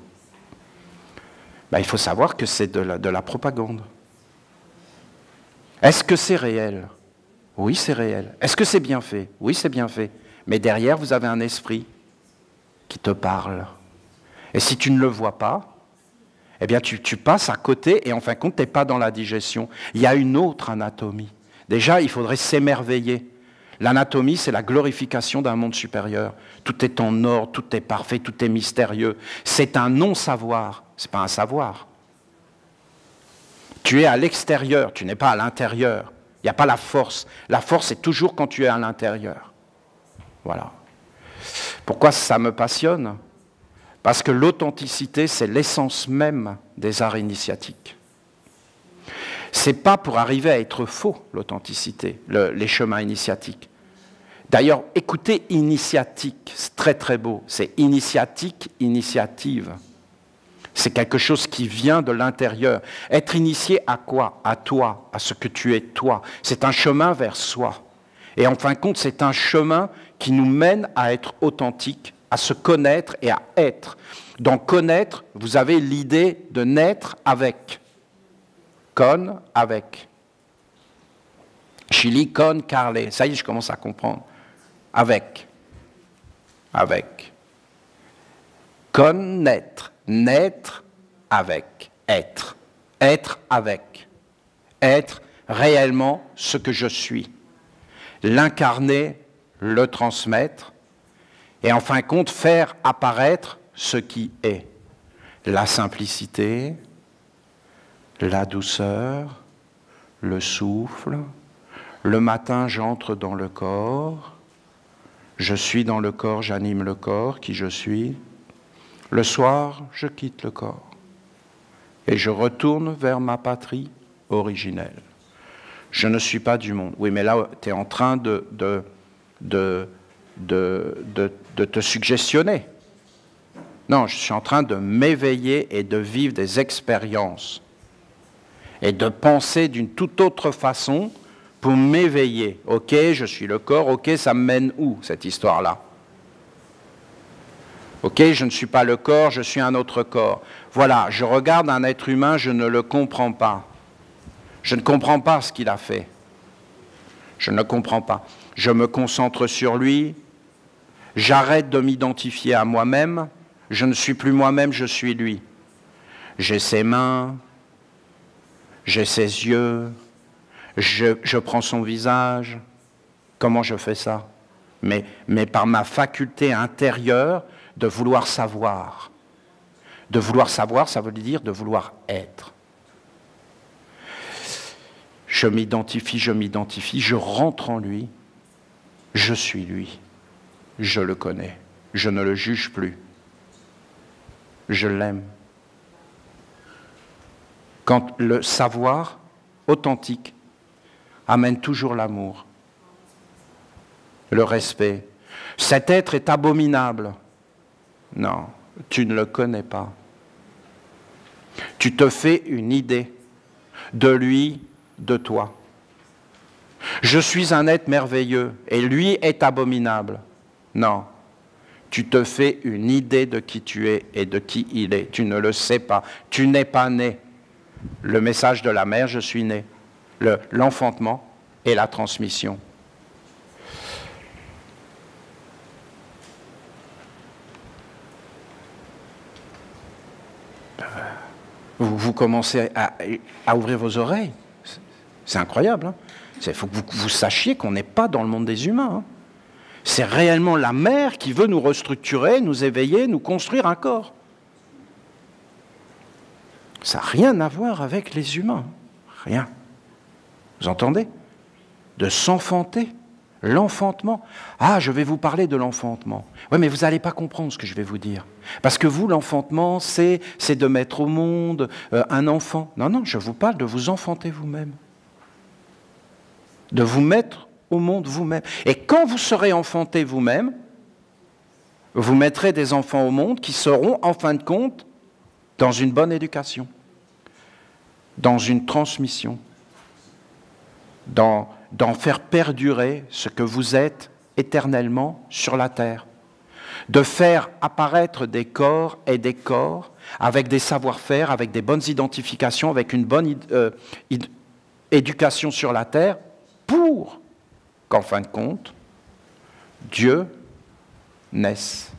Ben, il faut savoir que c'est de la propagande. Est-ce que c'est réel? Oui, c'est réel. Est-ce que c'est bien fait? Oui, c'est bien fait. Mais derrière, vous avez un esprit qui te parle. Et si tu ne le vois pas, eh bien, tu passes à côté et en fin de compte, tu n'es pas dans la digestion. Il y a une autre anatomie. Déjà, il faudrait s'émerveiller. L'anatomie, c'est la glorification d'un monde supérieur. Tout est en ordre, tout est parfait, tout est mystérieux. C'est un non-savoir, ce n'est pas un savoir. Tu es à l'extérieur, tu n'es pas à l'intérieur. Il n'y a pas la force. La force est toujours quand tu es à l'intérieur. Voilà. Pourquoi ça me passionne? Parce que l'authenticité, c'est l'essence même des arts initiatiques. Ce n'est pas pour arriver à être faux, l'authenticité, les chemins initiatiques. D'ailleurs, écoutez initiatique, c'est très très beau. C'est initiatique, initiative. C'est quelque chose qui vient de l'intérieur. Être initié à quoi? À toi, à ce que tu es toi. C'est un chemin vers soi. Et en fin de compte, c'est un chemin qui nous mène à être authentique, à se connaître et à être. Dans connaître, vous avez l'idée de naître avec. Con, avec. Chili, con, carle. Ça y est, je commence à comprendre. Avec. Avec. Connaître. Naître avec. Être. Être avec. Être réellement ce que je suis. L'incarner, le transmettre, et en fin de compte, faire apparaître ce qui est. La simplicité, la douceur, le souffle. Le matin, j'entre dans le corps. Je suis dans le corps, j'anime le corps, qui je suis. Le soir, je quitte le corps. Et je retourne vers ma patrie originelle. Je ne suis pas du monde. Oui, mais là, tu es en train de te suggestionner. Non, je suis en train de m'éveiller et de vivre des expériences. Et de penser d'une toute autre façon pour m'éveiller. Ok, je suis le corps, ok, ça me mène où, cette histoire-là? Ok, je ne suis pas le corps, je suis un autre corps. Voilà, je regarde un être humain, je ne le comprends pas. Je ne comprends pas ce qu'il a fait. Je ne le comprends pas. Je me concentre sur lui, j'arrête de m'identifier à moi-même, je ne suis plus moi-même, je suis lui. J'ai ses mains, j'ai ses yeux, je prends son visage. Comment je fais ça? Mais par ma faculté intérieure de vouloir savoir. De vouloir savoir, ça veut dire de vouloir être. Je m'identifie, je rentre en lui, je suis lui, je le connais, je ne le juge plus, je l'aime. Quand le savoir authentique amène toujours l'amour, le respect. Cet être est abominable. Non, tu ne le connais pas. Tu te fais une idée de lui, de toi. Je suis un être merveilleux et lui est abominable. Non, tu te fais une idée de qui tu es et de qui il est. Tu ne le sais pas. Tu n'es pas né. Le message de la mère, je suis né. L'enfantement et la transmission. Vous commencez à ouvrir vos oreilles. C'est incroyable. Hein. Il faut que vous sachiez qu'on n'est pas dans le monde des humains. Hein. C'est réellement la mère qui veut nous restructurer, nous éveiller, nous construire un corps. Ça n'a rien à voir avec les humains. Rien. Vous entendez? De s'enfanter. L'enfantement. Ah, je vais vous parler de l'enfantement. Oui, mais vous n'allez pas comprendre ce que je vais vous dire. Parce que vous, l'enfantement, c'est de mettre au monde un enfant. Non, non, je vous parle de vous enfanter vous-même. De vous mettre au monde vous-même. Et quand vous serez enfanté vous-même, vous mettrez des enfants au monde qui seront, en fin de compte, dans une bonne éducation, dans une transmission, d'en faire perdurer ce que vous êtes éternellement sur la terre, de faire apparaître des corps et des corps avec des savoir-faire, avec des bonnes identifications, avec une bonne éducation sur la terre, pour qu'en fin de compte, Dieu naisse.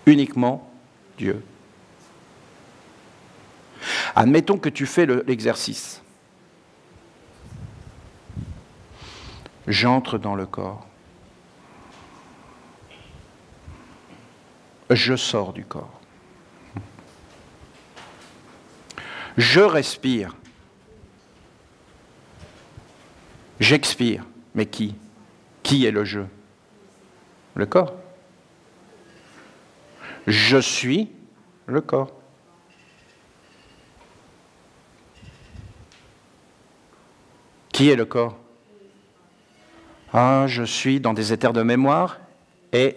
Uniquement Dieu. Admettons que tu fais l'exercice. J'entre dans le corps. Je sors du corps. Je respire. J'expire. Mais qui? Qui est le je? Le corps. Je suis le corps. Qui est le corps? Ah, je suis dans des éthers de mémoire et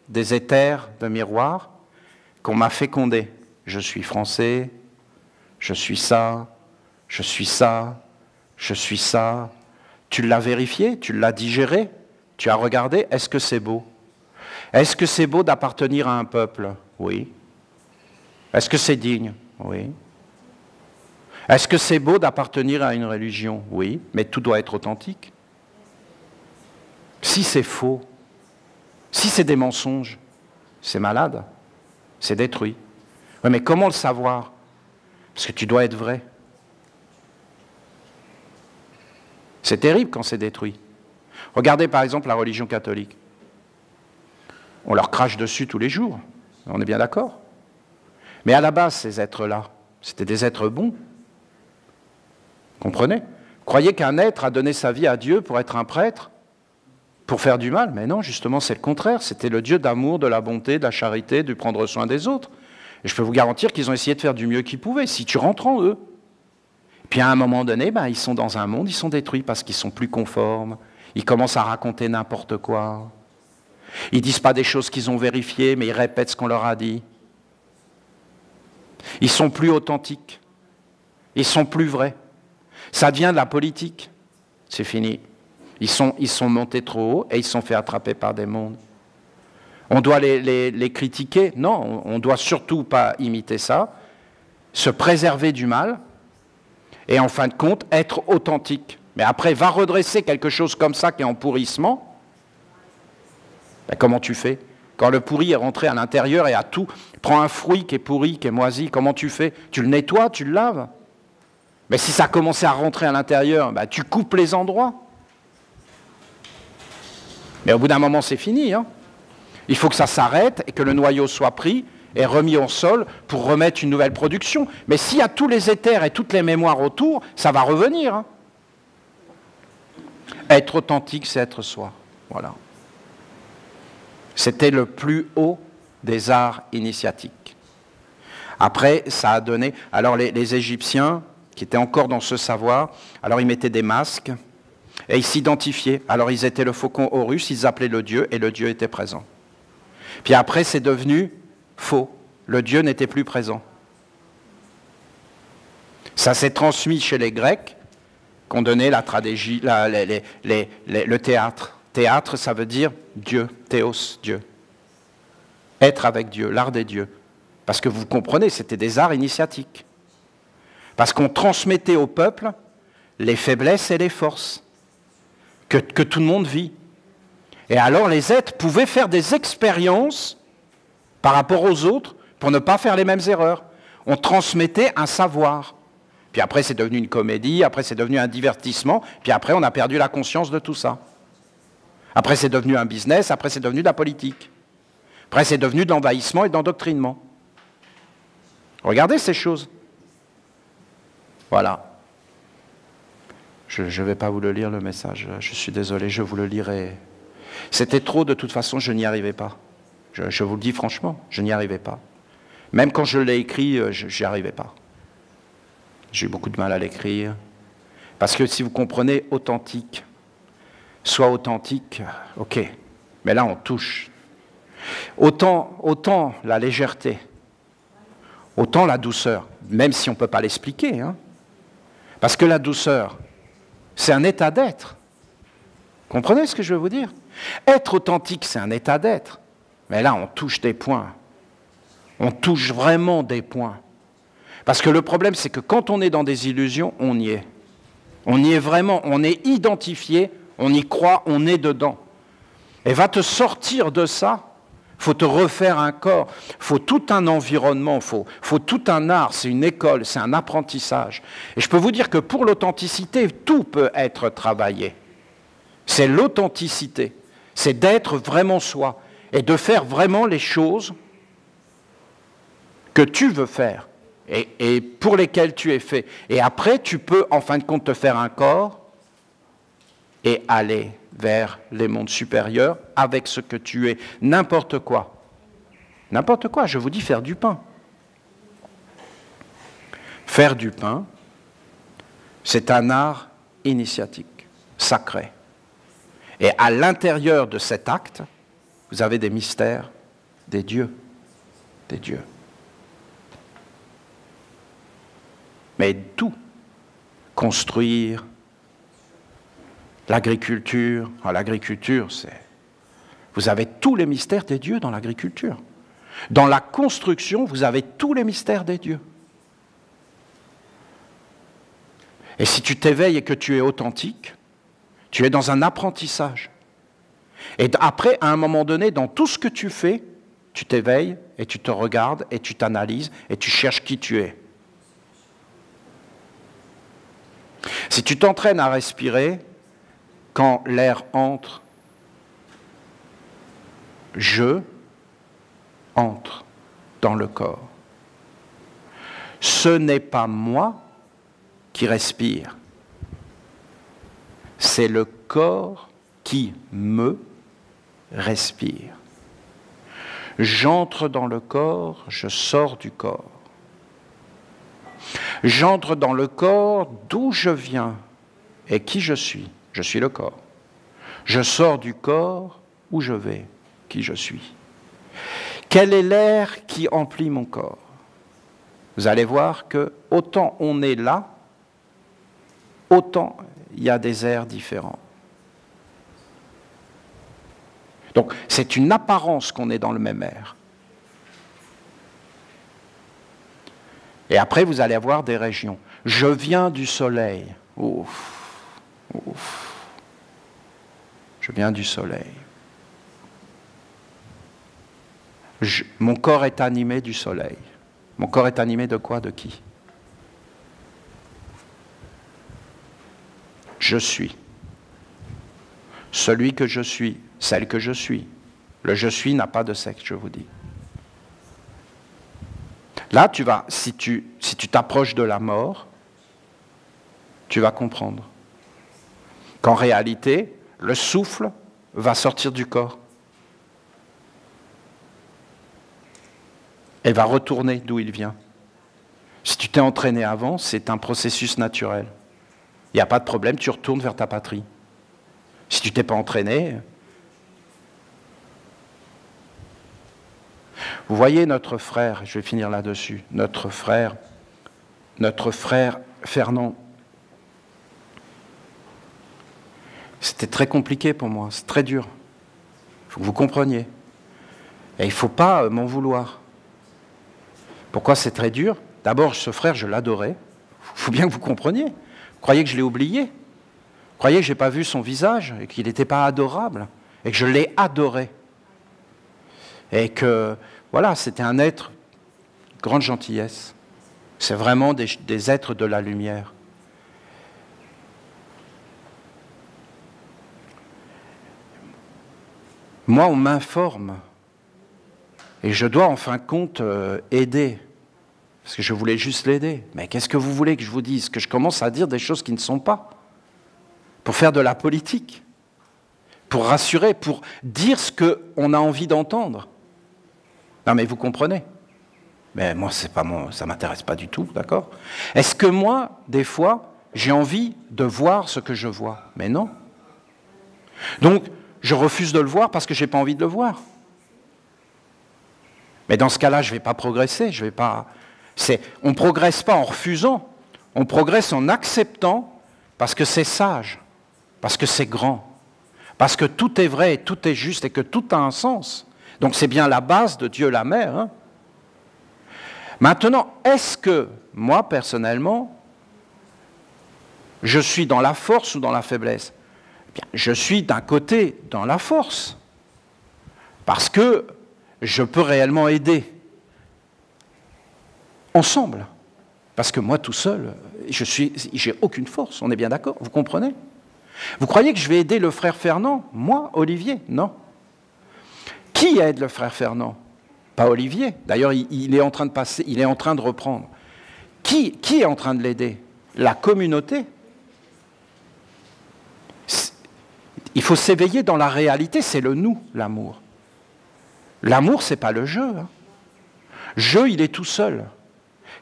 des éthers de miroir qu'on m'a fécondés. Je suis français, je suis ça, je suis ça, je suis ça. Tu l'as vérifié, tu l'as digéré, tu as regardé, est-ce que c'est beau? Est-ce que c'est beau d'appartenir à un peuple? Oui. Est-ce que c'est digne? Oui. Est-ce que c'est beau d'appartenir à une religion? Oui, mais tout doit être authentique. Si c'est faux, si c'est des mensonges, c'est malade, c'est détruit. Oui, mais comment le savoir? Parce que tu dois être vrai. C'est terrible quand c'est détruit. Regardez par exemple la religion catholique. On leur crache dessus tous les jours, on est bien d'accord. Mais à la base, ces êtres-là, c'était des êtres bons. Comprenez? Croyez qu'un être a donné sa vie à Dieu pour être un prêtre? Pour faire du mal? Mais non, justement, c'est le contraire. C'était le Dieu d'amour, de la bonté, de la charité, de prendre soin des autres. Et je peux vous garantir qu'ils ont essayé de faire du mieux qu'ils pouvaient, si tu rentres en eux. Et puis à un moment donné, ils sont dans un monde, ils sont détruits parce qu'ils sont plus conformes. Ils commencent à raconter n'importe quoi. Ils ne disent pas des choses qu'ils ont vérifiées, mais ils répètent ce qu'on leur a dit. Ils sont plus authentiques. Ils sont plus vrais. Ça devient de la politique. C'est fini. Ils sont montés trop haut et ils se sont fait attraper par des mondes. On doit les critiquer? Non, on ne doit surtout pas imiter ça, se préserver du mal et en fin de compte être authentique. Mais après, va redresser quelque chose comme ça qui est en pourrissement, comment tu fais? Quand le pourri est rentré à l'intérieur et à tout, prends un fruit qui est pourri, qui est moisi, comment tu fais? Tu le nettoies, tu le laves. Mais si ça a commencé à rentrer à l'intérieur, tu coupes les endroits. Mais au bout d'un moment, c'est fini. Il faut que ça s'arrête et que le noyau soit pris et remis au sol pour remettre une nouvelle production. Mais s'il y a tous les éthers et toutes les mémoires autour, ça va revenir. Être authentique, c'est être soi. Voilà. C'était le plus haut des arts initiatiques. Après, ça a donné... Alors les Égyptiens, qui étaient encore dans ce savoir, alors ils mettaient des masques et ils s'identifiaient. Alors ils étaient le faucon Horus, ils appelaient le dieu et le dieu était présent. Puis après, c'est devenu faux. Le dieu n'était plus présent. Ça s'est transmis chez les Grecs, qu'on donnait la tragédie, le théâtre. Théâtre, ça veut dire Dieu, théos, Dieu. Être avec Dieu, l'art des dieux. Parce que vous comprenez, c'était des arts initiatiques. Parce qu'on transmettait au peuple les faiblesses et les forces que tout le monde vit. Et alors les êtres pouvaient faire des expériences par rapport aux autres pour ne pas faire les mêmes erreurs. On transmettait un savoir. Puis après c'est devenu une comédie, après c'est devenu un divertissement, puis après on a perdu la conscience de tout ça. Après c'est devenu un business, après c'est devenu de la politique. Après c'est devenu de l'envahissement et de l'endoctrinement. Regardez ces choses. Voilà. Je ne vais pas vous le lire, le message. Je suis désolé, je vous le lirai. C'était trop, de toute façon, je n'y arrivais pas. Je vous le dis franchement, je n'y arrivais pas. Même quand je l'ai écrit, je n'y arrivais pas. J'ai eu beaucoup de mal à l'écrire. Parce que si vous comprenez authentique, soit authentique, ok. Mais là, on touche. Autant la légèreté, autant la douceur, même si on ne peut pas l'expliquer. Hein. Parce que la douceur, c'est un état d'être. Comprenez ce que je veux vous dire? Être authentique, c'est un état d'être. Mais là, on touche des points. On touche vraiment des points. Parce que le problème, c'est que quand on est dans des illusions, on y est. On y est vraiment, on est identifié, on y croit, on est dedans. Et va te sortir de ça, il faut te refaire un corps, il faut tout un environnement, il faut tout un art, c'est une école, c'est un apprentissage. Et je peux vous dire que pour l'authenticité, tout peut être travaillé. C'est l'authenticité, c'est d'être vraiment soi et de faire vraiment les choses que tu veux faire et pour lesquelles tu es fait. Et après, tu peux en fin de compte te faire un corps et aller vers les mondes supérieurs avec ce que tu es. N'importe quoi. N'importe quoi, je vous dis faire du pain. Faire du pain, c'est un art initiatique, sacré. Et à l'intérieur de cet acte, vous avez des mystères, des dieux. Des dieux. Mais tout, construire, l'agriculture, c'est... Vous avez tous les mystères des dieux dans l'agriculture. Dans la construction, vous avez tous les mystères des dieux. Et si tu t'éveilles et que tu es authentique, tu es dans un apprentissage. Et après, à un moment donné, dans tout ce que tu fais, tu t'éveilles et tu te regardes et tu t'analyses et tu cherches qui tu es. Si tu t'entraînes à respirer, quand l'air entre, je entre dans le corps. Ce n'est pas moi qui respire, c'est le corps qui me respire. J'entre dans le corps, je sors du corps. J'entre dans le corps d'où je viens et qui je suis. Je suis le corps. Je sors du corps où je vais, qui je suis. Quel est l'air qui emplit mon corps? Vous allez voir que autant on est là, autant il y a des airs différents. Donc c'est une apparence qu'on est dans le même air. Et après, vous allez avoir des régions. Je viens du soleil. Ouf, ouf. Je viens du soleil. Mon corps est animé du soleil. Mon corps est animé de quoi? De qui? Je suis. Celui que je suis, celle que je suis. Le je suis n'a pas de sexe, je vous dis. Là, si tu t'approches de la mort, tu vas comprendre qu'en réalité, le souffle va sortir du corps et va retourner d'où il vient. Si tu t'es entraîné avant, c'est un processus naturel. Il n'y a pas de problème, tu retournes vers ta patrie. Si tu ne t'es pas entraîné... Vous voyez notre frère, je vais finir là-dessus, notre frère Fernand. C'était très compliqué pour moi, c'est très dur. Il faut que vous compreniez. Et il ne faut pas m'en vouloir. Pourquoi c'est très dur? D'abord, ce frère, je l'adorais. Il faut bien que vous compreniez. Vous croyez que je l'ai oublié? Vous croyez que je n'ai pas vu son visage et qu'il n'était pas adorable et que je l'ai adoré? Et que, voilà, c'était un être de grande gentillesse. C'est vraiment des êtres de la lumière. Moi, on m'informe. Et je dois, en fin de compte, aider. Parce que je voulais juste l'aider. Mais qu'est-ce que vous voulez que je vous dise? Que je commence à dire des choses qui ne sont pas? pour faire de la politique, pour rassurer, pour dire ce qu'on a envie d'entendre. Non mais vous comprenez. Mais moi, ça ne m'intéresse pas du tout, d'accord? Est-ce que moi, des fois, j'ai envie de voir ce que je vois? Mais non. Donc, je refuse de le voir parce que je n'ai pas envie de le voir. Mais dans ce cas-là, je ne vais pas progresser. On ne progresse pas en refusant, on progresse en acceptant parce que c'est sage, parce que c'est grand, parce que tout est vrai et tout est juste et que tout a un sens. Donc c'est bien la base de Dieu la mère. Hein. Maintenant, est-ce que, moi, personnellement, je suis dans la force ou dans la faiblesse? Bien, je suis d'un côté dans la force, parce que je peux réellement aider ensemble. Parce que moi, tout seul, j'ai aucune force, on est bien d'accord, vous comprenez? Vous croyez que je vais aider le frère Fernand? Moi, Olivier? Non. Qui aide le frère Fernand? Pas Olivier. D'ailleurs, il est en train de passer, il est en train de reprendre. Qui est en train de l'aider? La communauté. Il faut s'éveiller dans la réalité, c'est le nous, l'amour. L'amour, c'est pas le jeu. Hein. Jeu, il est tout seul.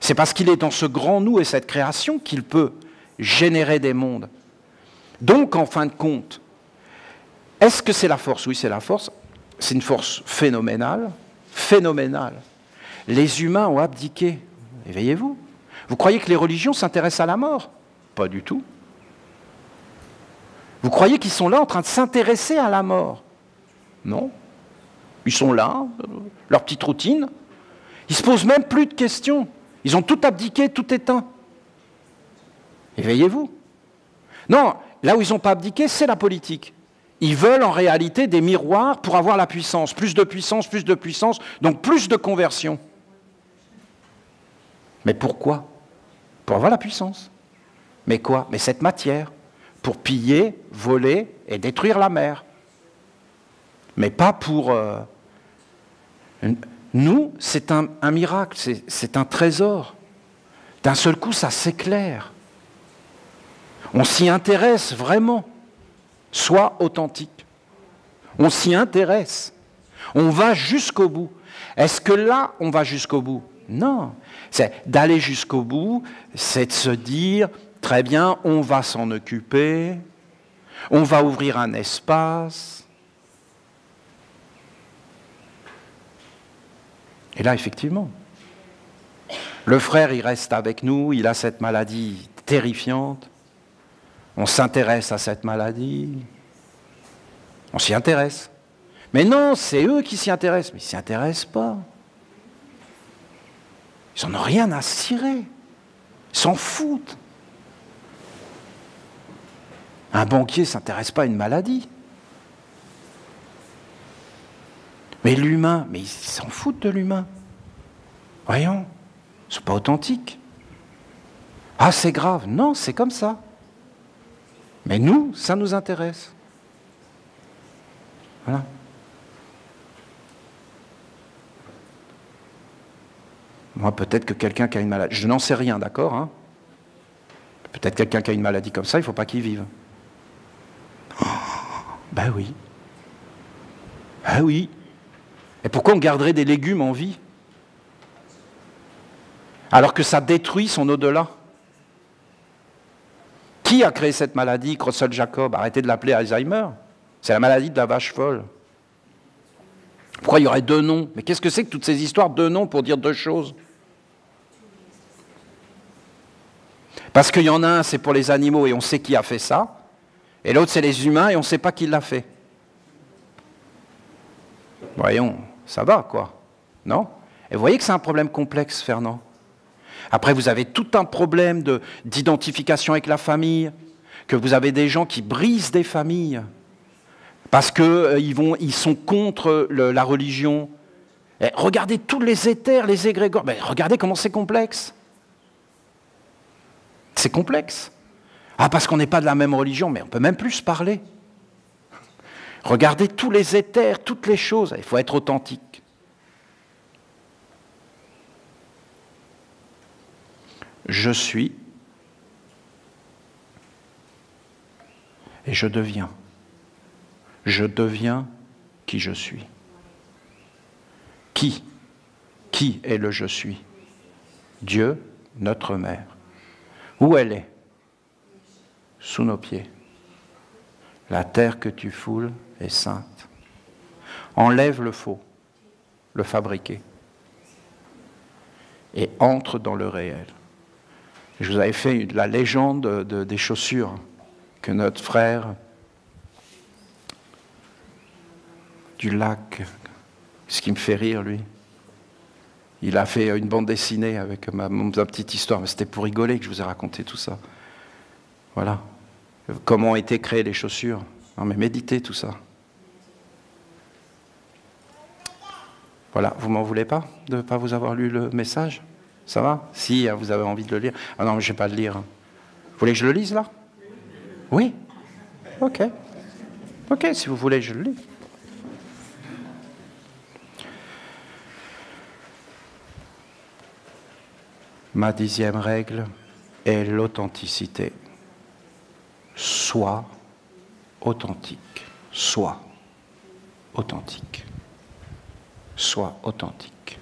C'est parce qu'il est dans ce grand nous et cette création qu'il peut générer des mondes. Donc, en fin de compte, est-ce que c'est la force? Oui, c'est la force. C'est une force phénoménale. Phénoménale. Les humains ont abdiqué. Éveillez-vous. Vous croyez que les religions s'intéressent à la mort? Pas du tout. Vous croyez qu'ils sont là en train de s'intéresser à la mort? Non. Ils sont là, leur petite routine. Ils ne se posent même plus de questions. Ils ont tout abdiqué, tout éteint. Éveillez-vous. Non, là où ils n'ont pas abdiqué, c'est la politique. Ils veulent en réalité des miroirs pour avoir la puissance, donc plus de conversion. Mais pourquoi? Pour avoir la puissance. Mais quoi? Mais cette matière, pour piller, voler et détruire la mer. Mais pas pour... Nous, c'est un miracle, c'est un trésor. D'un seul coup, ça s'éclaire. On s'y intéresse vraiment. Sois authentique. On s'y intéresse. On va jusqu'au bout. Est-ce que là, on va jusqu'au bout? Non. C'est d'aller jusqu'au bout, c'est de se dire, très bien, on va s'en occuper, on va ouvrir un espace. Et là, effectivement, le frère, il reste avec nous, il a cette maladie terrifiante. On s'intéresse à cette maladie. On s'y intéresse. Mais non, c'est eux qui s'y intéressent. Mais ils ne s'y intéressent pas. Ils n'en ont rien à cirer. Ils s'en foutent. Un banquier ne s'intéresse pas à une maladie. Mais l'humain, mais ils s'en foutent de l'humain. Voyons, ils ne sont pas authentiques. Ah, c'est grave. Non, c'est comme ça. Mais nous, ça nous intéresse. Voilà. Moi, peut-être que quelqu'un qui a une maladie... Je n'en sais rien, d'accord, hein? Peut-être quelqu'un qui a une maladie comme ça, il ne faut pas qu'il vive. Oh, ben oui. Ben oui. Et pourquoi on garderait des légumes en vie? Alors que ça détruit son au-delà. Qui a créé cette maladie? Creutzfeldt-Jacob. Arrêtez de l'appeler Alzheimer. C'est la maladie de la vache folle. Pourquoi il y aurait deux noms? Mais qu'est-ce que c'est que toutes ces histoires de noms pour dire deux choses? Parce qu'il y en a un, c'est pour les animaux et on sait qui a fait ça. Et l'autre, c'est les humains et on ne sait pas qui l'a fait. Voyons, ça va, quoi. Non? Et vous voyez que c'est un problème complexe, Fernand. Après, vous avez tout un problème d'identification avec la famille, que vous avez des gens qui brisent des familles, parce qu'ils sont contre la religion. Et regardez tous les éthers, les égrégores. Mais regardez comment c'est complexe. C'est complexe. Ah, parce qu'on n'est pas de la même religion, mais on ne peut même plus se parler. Regardez tous les éthers, toutes les choses. Il faut être authentique. Je suis. Et je deviens qui je suis. Qui est le je suis? Dieu, notre mère. Où elle est? Sous nos pieds. La terre que tu foules est sainte. Enlève le faux, le fabriqué, et entre dans le réel. Je vous avais fait la légende des chaussures que notre frère du lac, ce qui me fait rire, lui, il a fait une bande dessinée avec ma petite histoire, mais c'était pour rigoler que je vous ai raconté tout ça. Voilà. Comment ont été créées les chaussures. Non, mais méditez tout ça. Voilà, vous m'en voulez pas de ne pas vous avoir lu le message? Ça va? Si vous avez envie de le lire. Ah non, mais je ne vais pas le lire. Vous voulez que je le lise là? Oui? Ok. Ok, si vous voulez, je le lis. Ma 10e règle est l'authenticité. Sois authentique. Sois authentique. Sois authentique.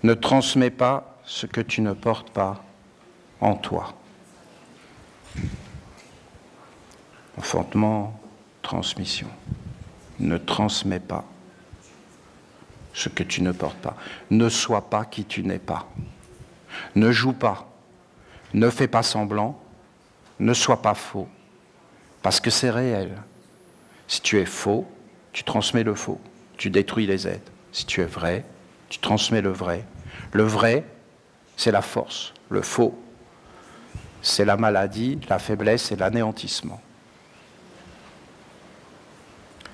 Ne transmets pas ce que tu ne portes pas en toi. Enfantement, transmission. Ne transmets pas ce que tu ne portes pas. Ne sois pas qui tu n'es pas. Ne joue pas. Ne fais pas semblant. Ne sois pas faux. Parce que c'est réel. Si tu es faux, tu transmets le faux. Tu détruis les êtres. Si tu es vrai, tu transmets le vrai. Le vrai, c'est la force. Le faux, c'est la maladie, la faiblesse et l'anéantissement.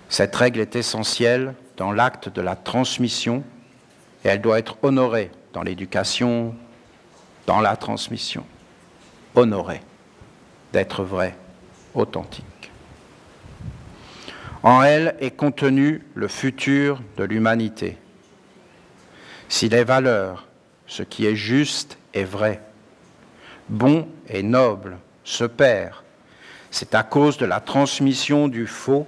Cette règle est essentielle dans l'acte de la transmission et elle doit être honorée dans l'éducation, dans la transmission. Honorée d'être vrai, authentique. En elle est contenu le futur de l'humanité. Si les valeurs, ce qui est juste et vrai, bon et noble, se perd, c'est à cause de la transmission du faux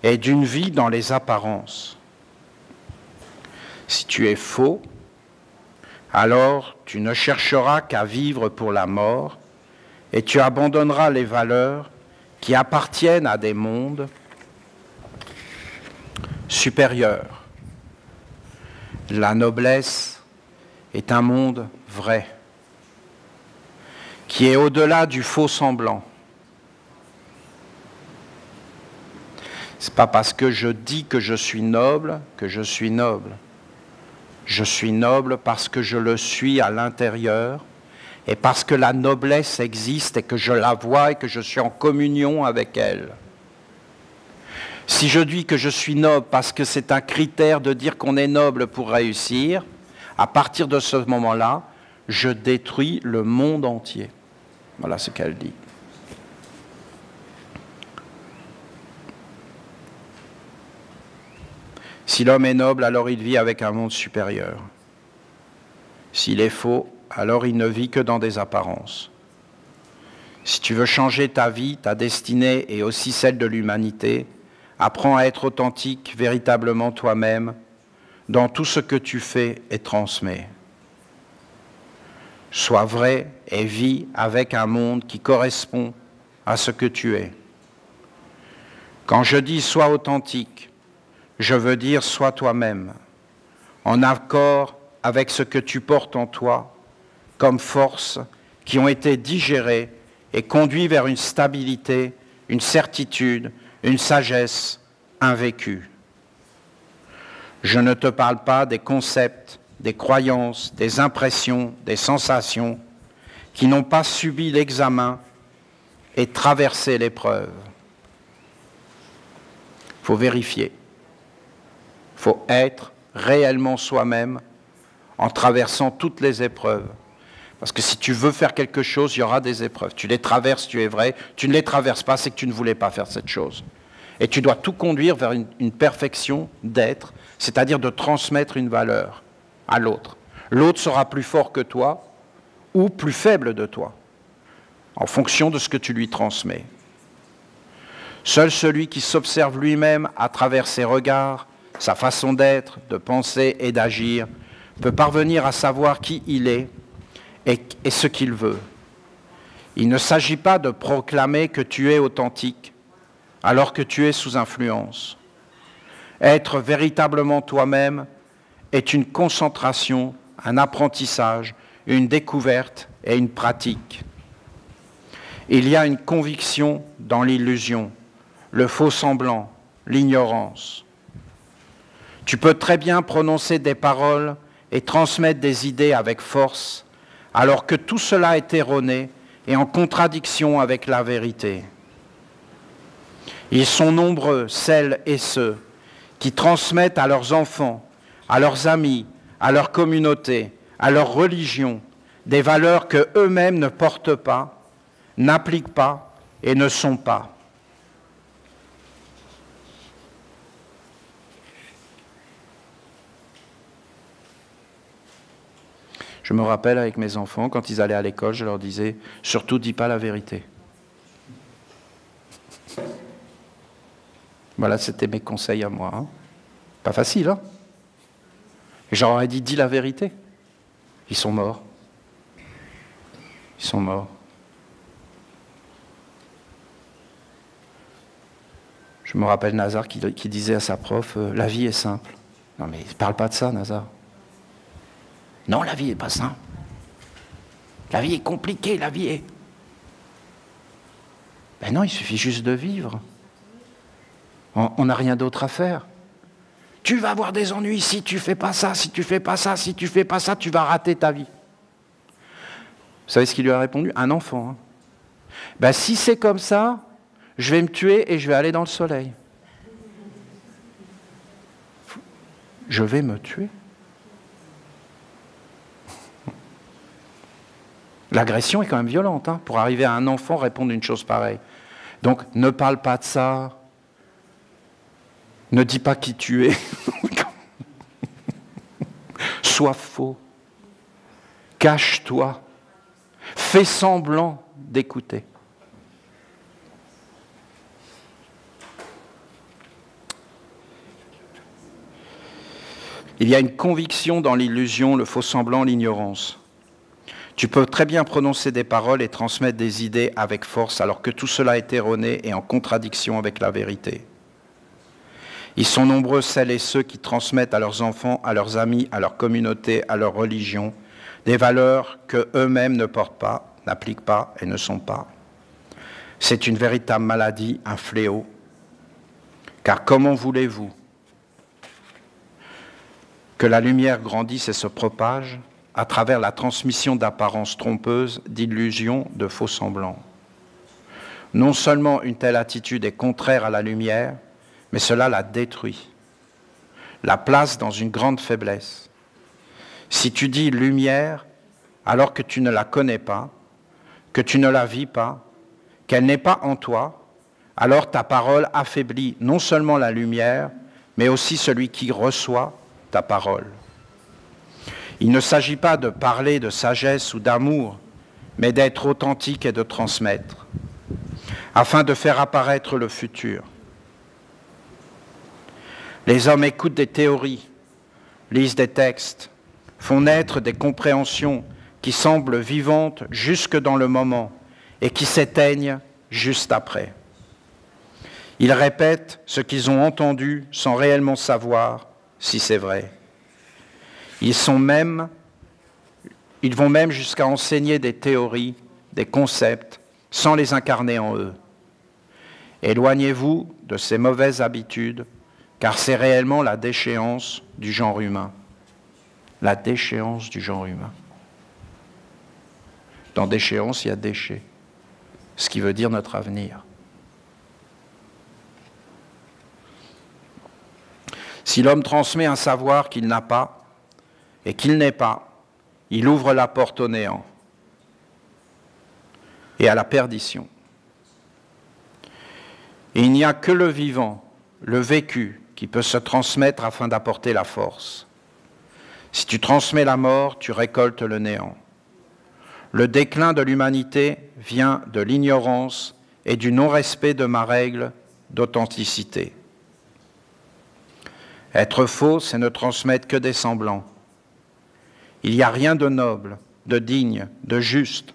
et d'une vie dans les apparences. Si tu es faux, alors tu ne chercheras qu'à vivre pour la mort et tu abandonneras les valeurs qui appartiennent à des mondes supérieurs. La noblesse est un monde vrai, qui est au-delà du faux semblant. Ce n'est pas parce que je dis que je suis noble que je suis noble. Je suis noble parce que je le suis à l'intérieur et parce que la noblesse existe et que je la vois et que je suis en communion avec elle. Si je dis que je suis noble parce que c'est un critère de dire qu'on est noble pour réussir, à partir de ce moment-là, je détruis le monde entier. Voilà ce qu'elle dit. Si l'homme est noble, alors il vit avec un monde supérieur. S'il est faux, alors il ne vit que dans des apparences. Si tu veux changer ta vie, ta destinée et aussi celle de l'humanité, apprends à être authentique, véritablement toi-même, dans tout ce que tu fais et transmets. Sois vrai et vis avec un monde qui correspond à ce que tu es. Quand je dis sois authentique, je veux dire sois toi-même, en accord avec ce que tu portes en toi comme forces qui ont été digérées et conduits vers une stabilité, une certitude, une sagesse invécue. Je ne te parle pas des concepts, des croyances, des impressions, des sensations qui n'ont pas subi l'examen et traversé l'épreuve. Il faut vérifier. Il faut être réellement soi-même en traversant toutes les épreuves. Parce que si tu veux faire quelque chose, il y aura des épreuves. Tu les traverses, tu es vrai. Tu ne les traverses pas, c'est que tu ne voulais pas faire cette chose. Et tu dois tout conduire vers une perfection d'être, c'est-à-dire de transmettre une valeur à l'autre. L'autre sera plus fort que toi ou plus faible de toi, en fonction de ce que tu lui transmets. Seul celui qui s'observe lui-même à travers ses regards, sa façon d'être, de penser et d'agir, peut parvenir à savoir qui il est et ce qu'il veut. Il ne s'agit pas de proclamer que tu es authentique alors que tu es sous influence. Être véritablement toi-même est une concentration, un apprentissage, une découverte et une pratique. Il y a une conviction dans l'illusion, le faux semblant, l'ignorance. Tu peux très bien prononcer des paroles et transmettre des idées avec force, alors que tout cela est erroné et en contradiction avec la vérité. Ils sont nombreux, celles et ceux, qui transmettent à leurs enfants, à leurs amis, à leur communauté, à leur religion, des valeurs que eux-mêmes ne portent pas, n'appliquent pas et ne sont pas. Je me rappelle avec mes enfants, quand ils allaient à l'école, je leur disais « Surtout, dis pas la vérité ». Voilà, c'était mes conseils à moi. Hein. Pas facile, hein? Et j'aurais dit « Dis la vérité ». Ils sont morts. Ils sont morts. Je me rappelle Nazar qui disait à sa prof « La vie est simple ». Non mais il ne parle pas de ça, Nazar. Non, la vie n'est pas simple. La vie est compliquée, la vie est... Ben non, il suffit juste de vivre. On n'a rien d'autre à faire. Tu vas avoir des ennuis si tu ne fais pas ça, si tu ne fais pas ça, si tu ne fais pas ça, tu vas rater ta vie. Vous savez ce qu'il lui a répondu? Un enfant. Hein. Ben si c'est comme ça, je vais me tuer et je vais aller dans le soleil. Je vais me tuer. L'agression est quand même violente, hein, pour arriver à un enfant répondre une chose pareille. Donc, ne parle pas de ça. Ne dis pas qui tu es. Sois faux. Cache-toi. Fais semblant d'écouter. Il y a une conviction dans l'illusion, le faux semblant, l'ignorance. Tu peux très bien prononcer des paroles et transmettre des idées avec force, alors que tout cela est erroné et en contradiction avec la vérité. Ils sont nombreux, celles et ceux qui transmettent à leurs enfants, à leurs amis, à leur communauté, à leur religion, des valeurs qu'eux-mêmes ne portent pas, n'appliquent pas et ne sont pas. C'est une véritable maladie, un fléau. Car comment voulez-vous que la lumière grandisse et se propage à travers la transmission d'apparences trompeuses, d'illusions, de faux semblants? Non seulement une telle attitude est contraire à la lumière, mais cela la détruit, la place dans une grande faiblesse. Si tu dis lumière, alors que tu ne la connais pas, que tu ne la vis pas, qu'elle n'est pas en toi, alors ta parole affaiblit non seulement la lumière, mais aussi celui qui reçoit ta parole. Il ne s'agit pas de parler de sagesse ou d'amour, mais d'être authentique et de transmettre, afin de faire apparaître le futur. Les hommes écoutent des théories, lisent des textes, font naître des compréhensions qui semblent vivantes jusque dans le moment et qui s'éteignent juste après. Ils répètent ce qu'ils ont entendu sans réellement savoir si c'est vrai. Ils vont même jusqu'à enseigner des théories, des concepts, sans les incarner en eux. Éloignez-vous de ces mauvaises habitudes, car c'est réellement la déchéance du genre humain. La déchéance du genre humain. Dans déchéance, il y a déchet, ce qui veut dire notre avenir. Si l'homme transmet un savoir qu'il n'a pas et qu'il n'est pas, il ouvre la porte au néant et à la perdition. Et il n'y a que le vivant, le vécu, qui peut se transmettre afin d'apporter la force. Si tu transmets la mort, tu récoltes le néant. Le déclin de l'humanité vient de l'ignorance et du non-respect de ma règle d'authenticité. Être faux, c'est ne transmettre que des semblants. Il n'y a rien de noble, de digne, de juste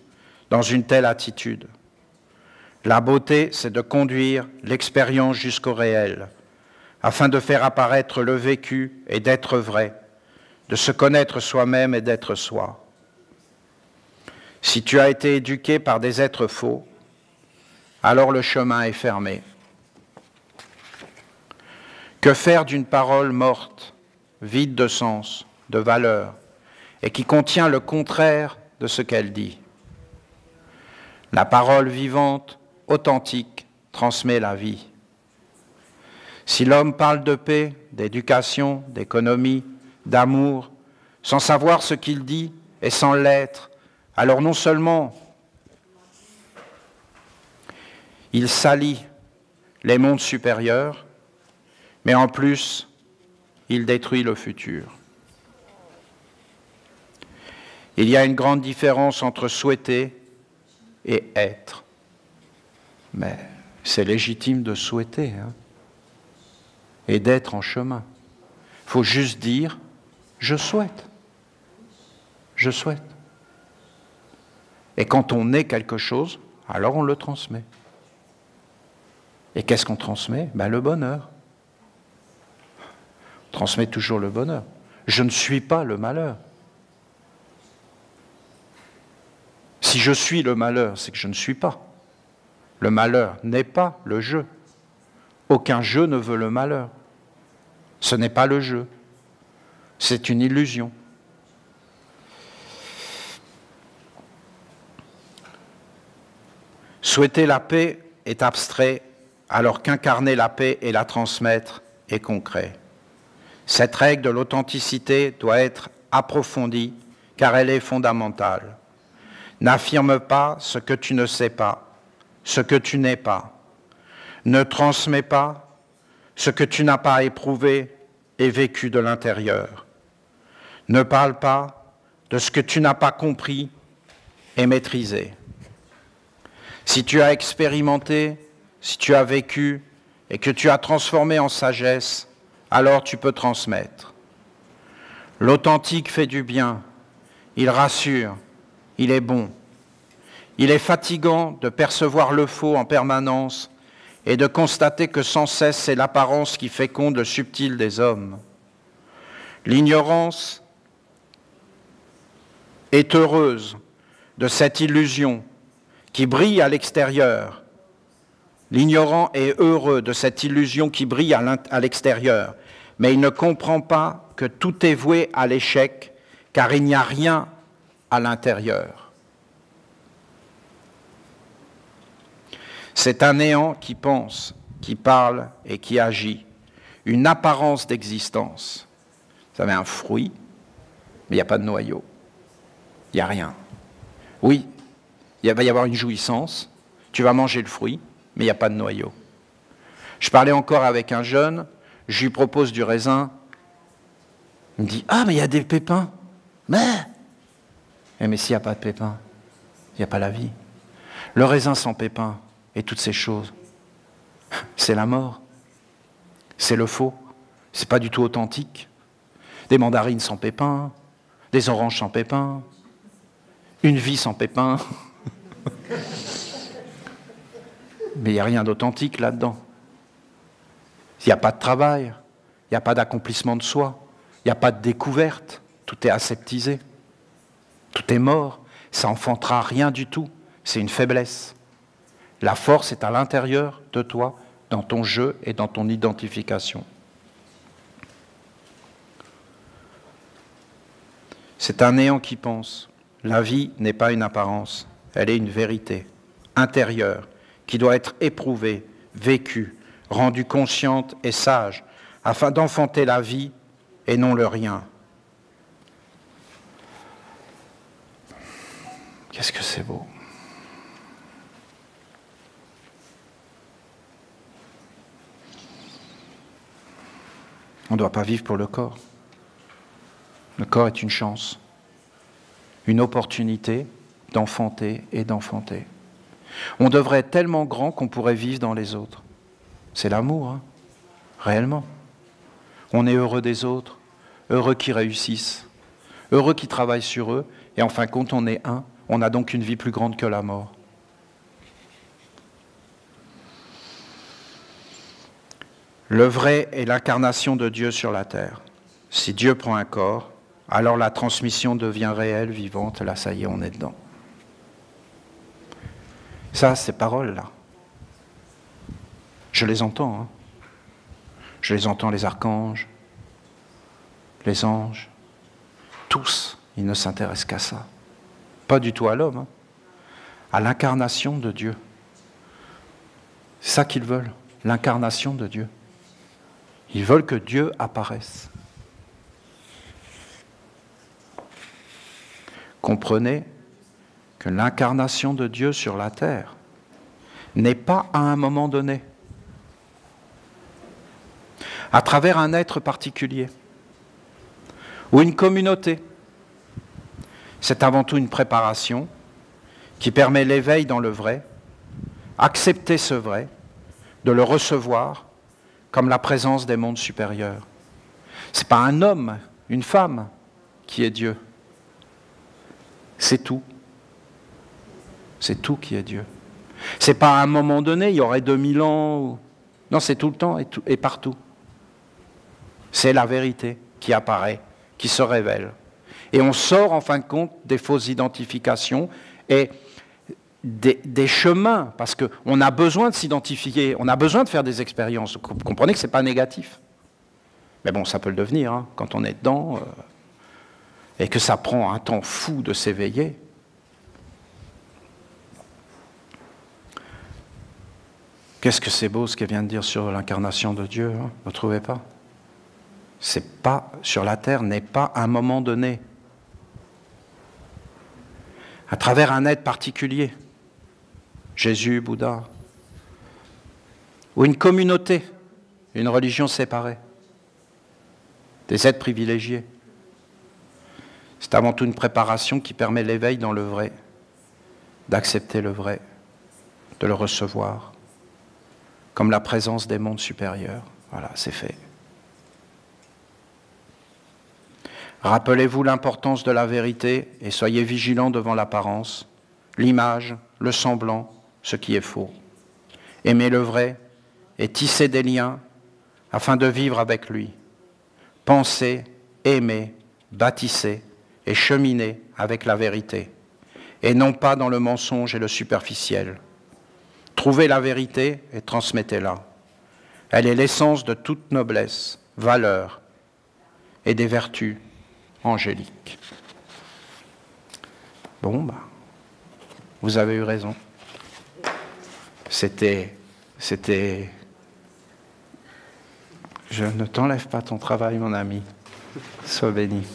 dans une telle attitude. La beauté, c'est de conduire l'expérience jusqu'au réel, afin de faire apparaître le vécu et d'être vrai, de se connaître soi-même et d'être soi. Si tu as été éduqué par des êtres faux, alors le chemin est fermé. Que faire d'une parole morte, vide de sens, de valeur, et qui contient le contraire de ce qu'elle dit? La parole vivante, authentique, transmet la vie. Si l'homme parle de paix, d'éducation, d'économie, d'amour, sans savoir ce qu'il dit et sans l'être, alors non seulement il salit les mondes supérieurs, mais en plus, il détruit le futur. Il y a une grande différence entre souhaiter et être. Mais c'est légitime de souhaiter, et d'être en chemin. Il faut juste dire « je souhaite ». Je souhaite. Et quand on est quelque chose, alors on le transmet. Et qu'est-ce qu'on transmet? Le bonheur. On transmet toujours le bonheur. Je ne suis pas le malheur. Si je suis le malheur, c'est que je ne suis pas. Le malheur n'est pas le jeu. Aucun jeu ne veut le malheur. Ce n'est pas le jeu. C'est une illusion. Souhaiter la paix est abstrait, alors qu'incarner la paix et la transmettre est concret. Cette règle de l'authenticité doit être approfondie, car elle est fondamentale. N'affirme pas ce que tu ne sais pas, ce que tu n'es pas. Ne transmets pas ce que tu n'as pas éprouvé et vécu de l'intérieur. Ne parle pas de ce que tu n'as pas compris et maîtrisé. Si tu as expérimenté, si tu as vécu et que tu as transformé en sagesse, alors tu peux transmettre. L'authentique fait du bien, il rassure, il est bon. Il est fatigant de percevoir le faux en permanence et de constater que sans cesse c'est l'apparence qui féconde le subtil des hommes. L'ignorance est heureuse de cette illusion qui brille à l'extérieur. L'ignorant est heureux de cette illusion qui brille à l'extérieur, mais il ne comprend pas que tout est voué à l'échec, car il n'y a rien à l'intérieur. C'est un néant qui pense, qui parle et qui agit, une apparence d'existence. Vous avez un fruit, mais il n'y a pas de noyau, il n'y a rien. Oui, il va y avoir une jouissance, tu vas manger le fruit, mais il n'y a pas de noyau. Je parlais encore avec un jeune, je lui propose du raisin, il me dit « Ah, mais il y a des pépins !» Mais s'il n'y a pas de pépins, il n'y a pas la vie. Le raisin sans pépins et toutes ces choses, c'est la mort, c'est le faux, c'est pas du tout authentique. Des mandarines sans pépins, des oranges sans pépins, une vie sans pépins. Mais il n'y a rien d'authentique là-dedans. Il n'y a pas de travail, il n'y a pas d'accomplissement de soi, il n'y a pas de découverte, tout est aseptisé, tout est mort, ça enfantera rien du tout, c'est une faiblesse. La force est à l'intérieur de toi, dans ton jeu et dans ton identification. C'est un néant qui pense. La vie n'est pas une apparence, elle est une vérité intérieure qui doit être éprouvée, vécue, rendue consciente et sage, afin d'enfanter la vie et non le rien. Qu'est-ce que c'est beau! On ne doit pas vivre pour le corps. Le corps est une chance, une opportunité d'enfanter et d'enfanter. On devrait être tellement grand qu'on pourrait vivre dans les autres. C'est l'amour, hein, réellement. On est heureux des autres, heureux qui réussissent, heureux qui travaillent sur eux, et en fin de compte, on est un. On a donc une vie plus grande que la mort. Le vrai est l'incarnation de Dieu sur la terre. Si Dieu prend un corps, alors la transmission devient réelle, vivante, là ça y est, on est dedans. Ça, ces paroles-là, je les entends. Hein. Je les entends, les archanges, les anges, tous, ils ne s'intéressent qu'à ça. Pas du tout à l'homme, hein. À l'incarnation de Dieu. C'est ça qu'ils veulent, l'incarnation de Dieu. Ils veulent que Dieu apparaisse. Comprenez que l'incarnation de Dieu sur la terre n'est pas à un moment donné, à travers un être particulier ou une communauté. C'est avant tout une préparation qui permet l'éveil dans le vrai, accepter ce vrai, de le recevoir comme la présence des mondes supérieurs. Ce n'est pas un homme, une femme qui est Dieu. C'est tout. C'est tout qui est Dieu. Ce n'est pas à un moment donné, il y aurait 2000 ans. Ou... Non, c'est tout le temps et partout. C'est la vérité qui apparaît, qui se révèle. Et on sort en fin de compte des fausses identifications et des chemins, parce qu'on a besoin de s'identifier, on a besoin de faire des expériences. Vous comprenez que ce n'est pas négatif. Mais bon, ça peut le devenir, hein, quand on est dedans, et que ça prend un temps fou de s'éveiller. Qu'est-ce que c'est beau ce qu'elle vient de dire sur l'incarnation de Dieu, hein, vous ne trouvez pas? C'est pas, sur la terre, n'est pas un moment donné. À travers un être particulier. Jésus, Bouddha, ou une communauté, une religion séparée, des êtres privilégiés. C'est avant tout une préparation qui permet l'éveil dans le vrai, d'accepter le vrai, de le recevoir, comme la présence des mondes supérieurs. Voilà, c'est fait. Rappelez-vous l'importance de la vérité et soyez vigilants devant l'apparence, l'image, le semblant, ce qui est faux. Aimez le vrai et tissez des liens afin de vivre avec lui. Pensez, aimez, bâtissez et cheminez avec la vérité, et non pas dans le mensonge et le superficiel. Trouvez la vérité et transmettez-la. Elle est l'essence de toute noblesse, valeur et des vertus angéliques. Bon, vous avez eu raison. C'était... Je ne t'enlève pas ton travail, mon ami. Sois béni.